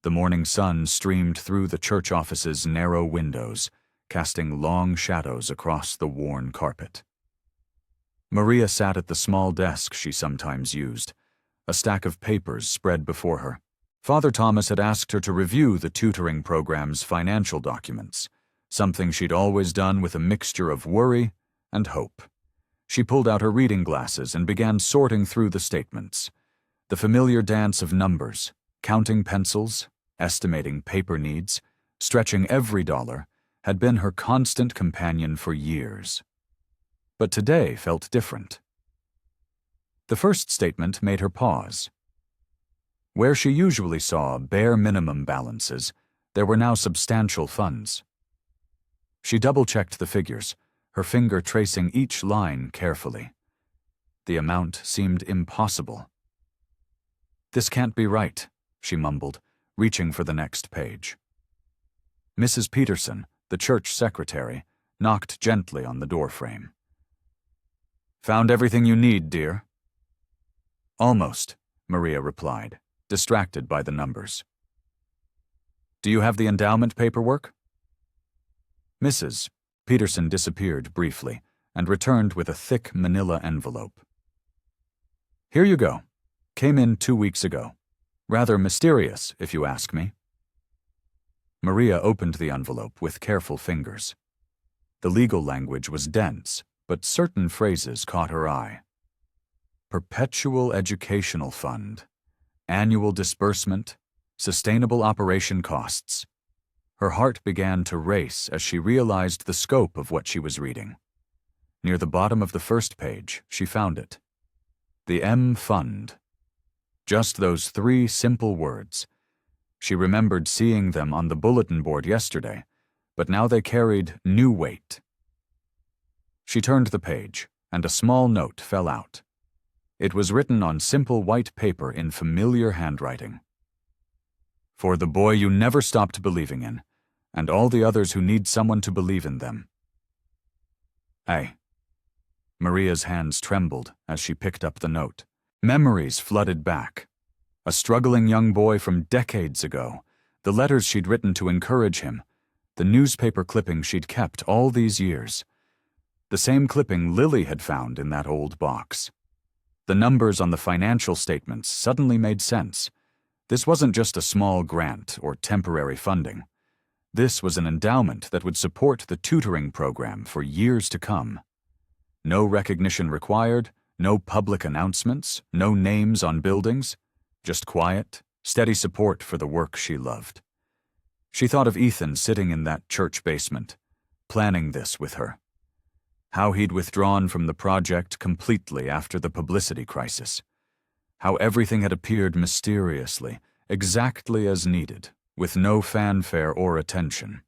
The morning sun streamed through the church office's narrow windows, casting long shadows across the worn carpet. Maria sat at the small desk she sometimes used, a stack of papers spread before her. Father Thomas had asked her to review the tutoring program's financial documents, something she'd always done with a mixture of worry and hope. She pulled out her reading glasses and began sorting through the statements. The familiar dance of numbers, counting pencils, estimating paper needs, stretching every dollar, had been her constant companion for years. But today felt different. The first statement made her pause. Where she usually saw bare minimum balances, there were now substantial funds. She double-checked the figures, her finger tracing each line carefully. The amount seemed impossible. "This can't be right," she mumbled, reaching for the next page. Mrs. Peterson, the church secretary, knocked gently on the doorframe. "Found everything you need, dear?" "Almost," Maria replied, distracted by the numbers. "Do you have the endowment paperwork?" Mrs. Peterson disappeared briefly and returned with a thick manila envelope. "Here you go. Came in 2 weeks ago. Rather mysterious, if you ask me." Maria opened the envelope with careful fingers. The legal language was dense, but certain phrases caught her eye. Perpetual Educational Fund, annual disbursement, sustainable operation costs. Her heart began to race as she realized the scope of what she was reading. Near the bottom of the first page, she found it. The M Fund. Just those 3 simple words. She remembered seeing them on the bulletin board yesterday, but now they carried new weight. She turned the page, and a small note fell out. It was written on simple white paper in familiar handwriting. For the boy you never stopped believing in, and all the others who need someone to believe in them. Hey. Maria's hands trembled as she picked up the note. Memories flooded back. A struggling young boy from decades ago, the letters she'd written to encourage him, the newspaper clipping she'd kept all these years. The same clipping Lily had found in that old box. The numbers on the financial statements suddenly made sense. This wasn't just a small grant or temporary funding. This was an endowment that would support the tutoring program for years to come. No recognition required, no public announcements, no names on buildings, just quiet, steady support for the work she loved. She thought of Ethan sitting in that church basement, planning this with her. How he'd withdrawn from the project completely after the publicity crisis. How everything had appeared mysteriously, exactly as needed, with no fanfare or attention.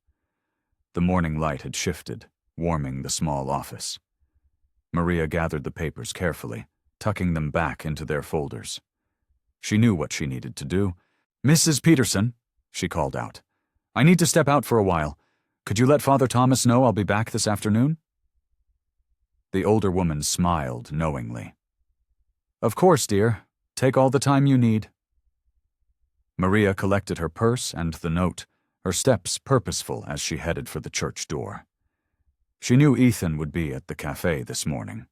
The morning light had shifted, warming the small office. Maria gathered the papers carefully, tucking them back into their folders. She knew what she needed to do. "Mrs. Peterson," she called out, "I need to step out for a while. Could you let Father Thomas know I'll be back this afternoon?" The older woman smiled knowingly. "Of course, dear. Take all the time you need." Maria collected her purse and the note, her steps purposeful as she headed for the church door. She knew Ethan would be at the cafe this morning.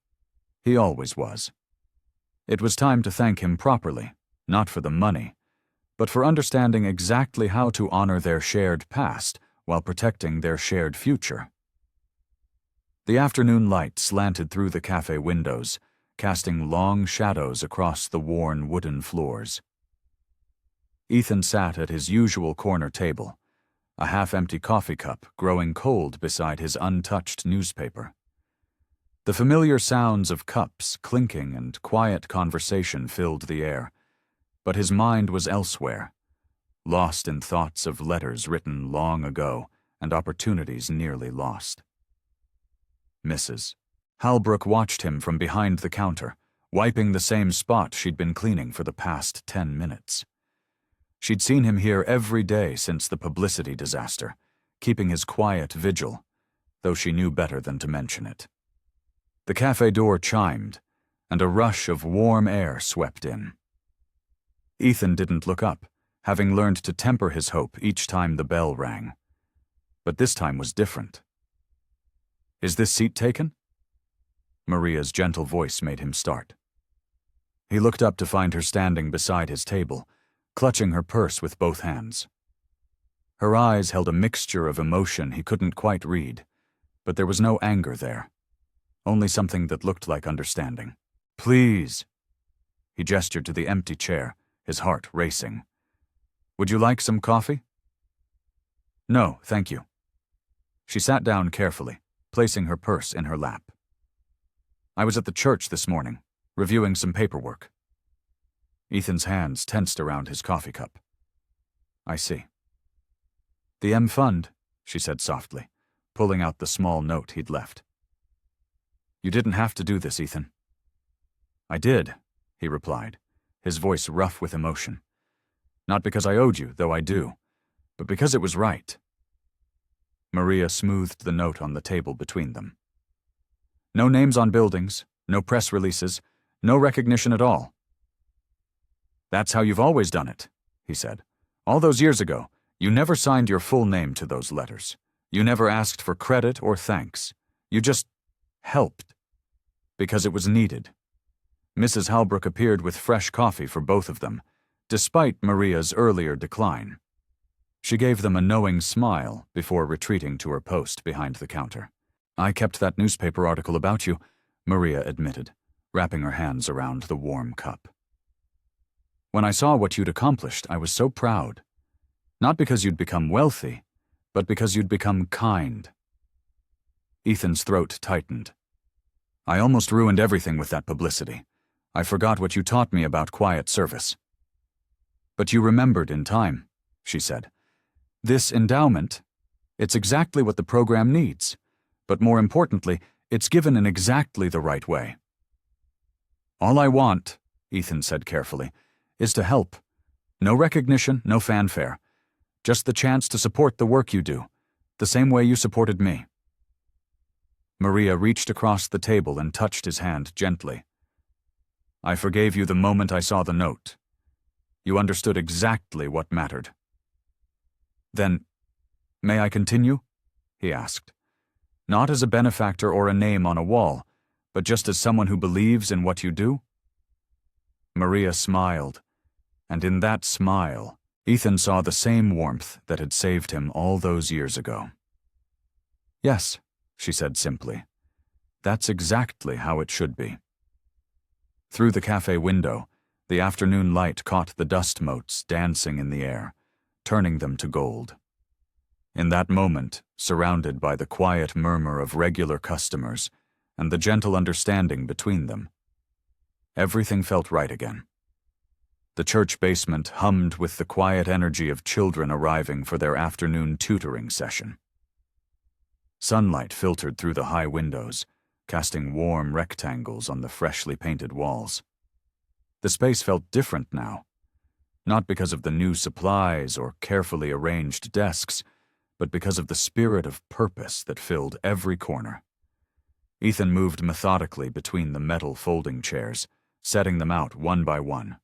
He always was. It was time to thank him properly, not for the money, but for understanding exactly how to honor their shared past while protecting their shared future. The afternoon light slanted through the cafe windows, casting long shadows across the worn wooden floors. Ethan sat at his usual corner table, a half-empty coffee cup growing cold beside his untouched newspaper. The familiar sounds of cups clinking and quiet conversation filled the air, but his mind was elsewhere, lost in thoughts of letters written long ago and opportunities nearly lost. Mrs. Halbrook watched him from behind the counter, wiping the same spot she'd been cleaning for the past 10 minutes. She'd seen him here every day since the publicity disaster, keeping his quiet vigil, though she knew better than to mention it. The cafe door chimed, and a rush of warm air swept in. Ethan didn't look up, having learned to temper his hope each time the bell rang. But this time was different. "Is this seat taken?" Maria's gentle voice made him start. He looked up to find her standing beside his table, clutching her purse with both hands. Her eyes held a mixture of emotion he couldn't quite read, but there was no anger there, only something that looked like understanding. "Please." He gestured to the empty chair, his heart racing. "Would you like some coffee?" "No, thank you." She sat down carefully, placing her purse in her lap. "I was at the church this morning, reviewing some paperwork." Ethan's hands tensed around his coffee cup. "I see." "The M Fund," she said softly, pulling out the small note he'd left. "You didn't have to do this, Ethan." "I did," he replied, his voice rough with emotion. "Not because I owed you, though I do, but because it was right." Maria smoothed the note on the table between them. "No names on buildings, no press releases, no recognition at all." "That's how you've always done it," he said. "All those years ago, you never signed your full name to those letters. You never asked for credit or thanks. You just helped. Because it was needed." Mrs. Halbrook appeared with fresh coffee for both of them, despite Maria's earlier decline. She gave them a knowing smile before retreating to her post behind the counter. "I kept that newspaper article about you," Maria admitted, wrapping her hands around the warm cup. "When I saw what you'd accomplished, I was so proud. Not because you'd become wealthy, but because you'd become kind." Ethan's throat tightened. "I almost ruined everything with that publicity. I forgot what you taught me about quiet service." "But you remembered in time," she said. "This endowment, it's exactly what the program needs, but more importantly, it's given in exactly the right way." All I want, Ethan said carefully, is to help. No recognition, no fanfare. Just the chance to support the work you do, the same way you supported me. Maria reached across the table and touched his hand gently. I forgave you the moment I saw the note. You understood exactly what mattered. Then, may I continue? He asked. Not as a benefactor or a name on a wall, but just as someone who believes in what you do? Maria smiled, and in that smile, Ethan saw the same warmth that had saved him all those years ago. Yes, she said simply. That's exactly how it should be. Through the cafe window, the afternoon light caught the dust motes dancing in the air, turning them to gold. In that moment, surrounded by the quiet murmur of regular customers and the gentle understanding between them, everything felt right again. The church basement hummed with the quiet energy of children arriving for their afternoon tutoring session. Sunlight filtered through the high windows, casting warm rectangles on the freshly painted walls. The space felt different now, not because of the new supplies or carefully arranged desks, but because of the spirit of purpose that filled every corner. Ethan moved methodically between the metal folding chairs, setting them out one by one.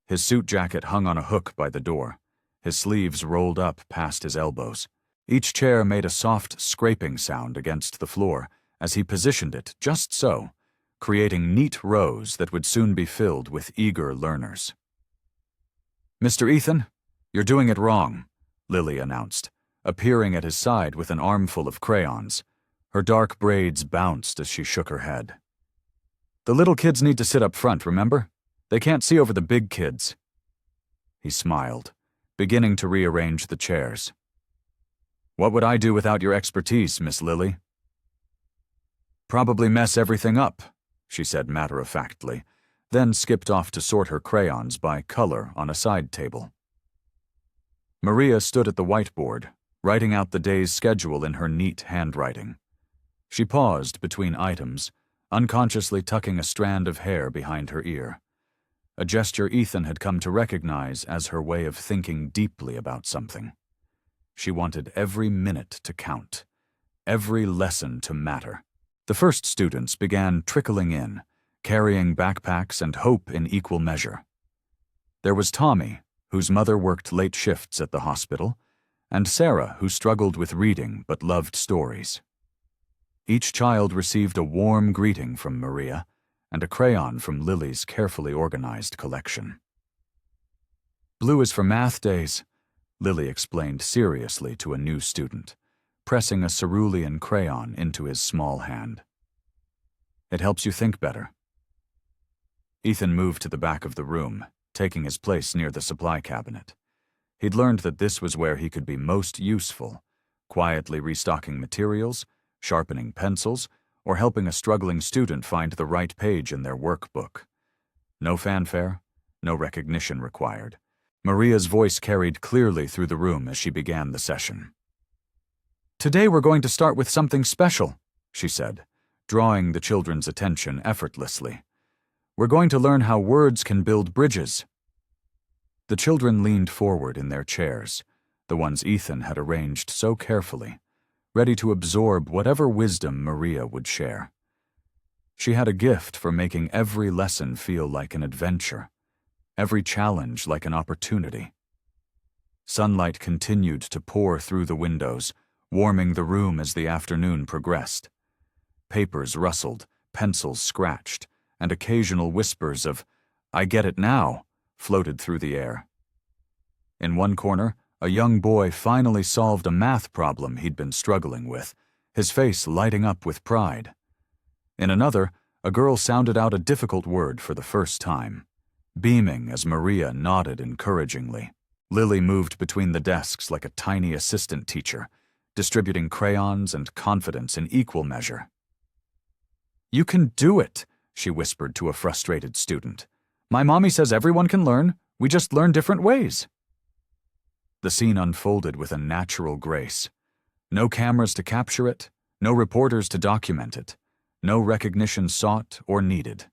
His suit jacket hung on a hook by the door, his sleeves rolled up past his elbows. Each chair made a soft scraping sound against the floor as he positioned it just so, creating neat rows that would soon be filled with eager learners. Mr. Ethan, you're doing it wrong, Lily announced, appearing at his side with an armful of crayons. Her dark braids bounced as she shook her head. The little kids need to sit up front, remember? They can't see over the big kids. He smiled, beginning to rearrange the chairs. What would I do without your expertise, Miss Lily? Probably mess everything up, she said matter-of-factly, then skipped off to sort her crayons by color on a side table. Maria stood at the whiteboard, writing out the day's schedule in her neat handwriting. She paused between items, unconsciously tucking a strand of hair behind her ear, a gesture Ethan had come to recognize as her way of thinking deeply about something. She wanted every minute to count, every lesson to matter. The first students began trickling in, carrying backpacks and hope in equal measure. There was Tommy, whose mother worked late shifts at the hospital, and Sarah, who struggled with reading but loved stories. Each child received a warm greeting from Maria and a crayon from Lily's carefully organized collection. Blue is for math days, Lily explained seriously to a new student, pressing a cerulean crayon into his small hand. It helps you think better. Ethan moved to the back of the room, taking his place near the supply cabinet. He'd learned that this was where he could be most useful, quietly restocking materials, sharpening pencils, or helping a struggling student find the right page in their workbook. No fanfare, no recognition required. Maria's voice carried clearly through the room as she began the session. Today we're going to start with something special, she said, drawing the children's attention effortlessly. We're going to learn how words can build bridges. The children leaned forward in their chairs, the ones Ethan had arranged so carefully, ready to absorb whatever wisdom Maria would share. She had a gift for making every lesson feel like an adventure, every challenge like an opportunity. Sunlight continued to pour through the windows, warming the room as the afternoon progressed. Papers rustled, pencils scratched, and occasional whispers of, "I get it now," floated through the air. In one corner, a young boy finally solved a math problem he'd been struggling with, his face lighting up with pride. In another, a girl sounded out a difficult word for the first time, beaming as Maria nodded encouragingly. Lily moved between the desks like a tiny assistant teacher, distributing crayons and confidence in equal measure. "You can do it," she whispered to a frustrated student. "My mommy says everyone can learn, we just learn different ways." The scene unfolded with a natural grace. No cameras to capture it, no reporters to document it, no recognition sought or needed.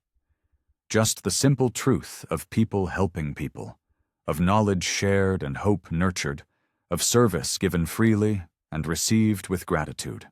just the simple truth of people helping people, of knowledge shared and hope nurtured, of service given freely and received with gratitude.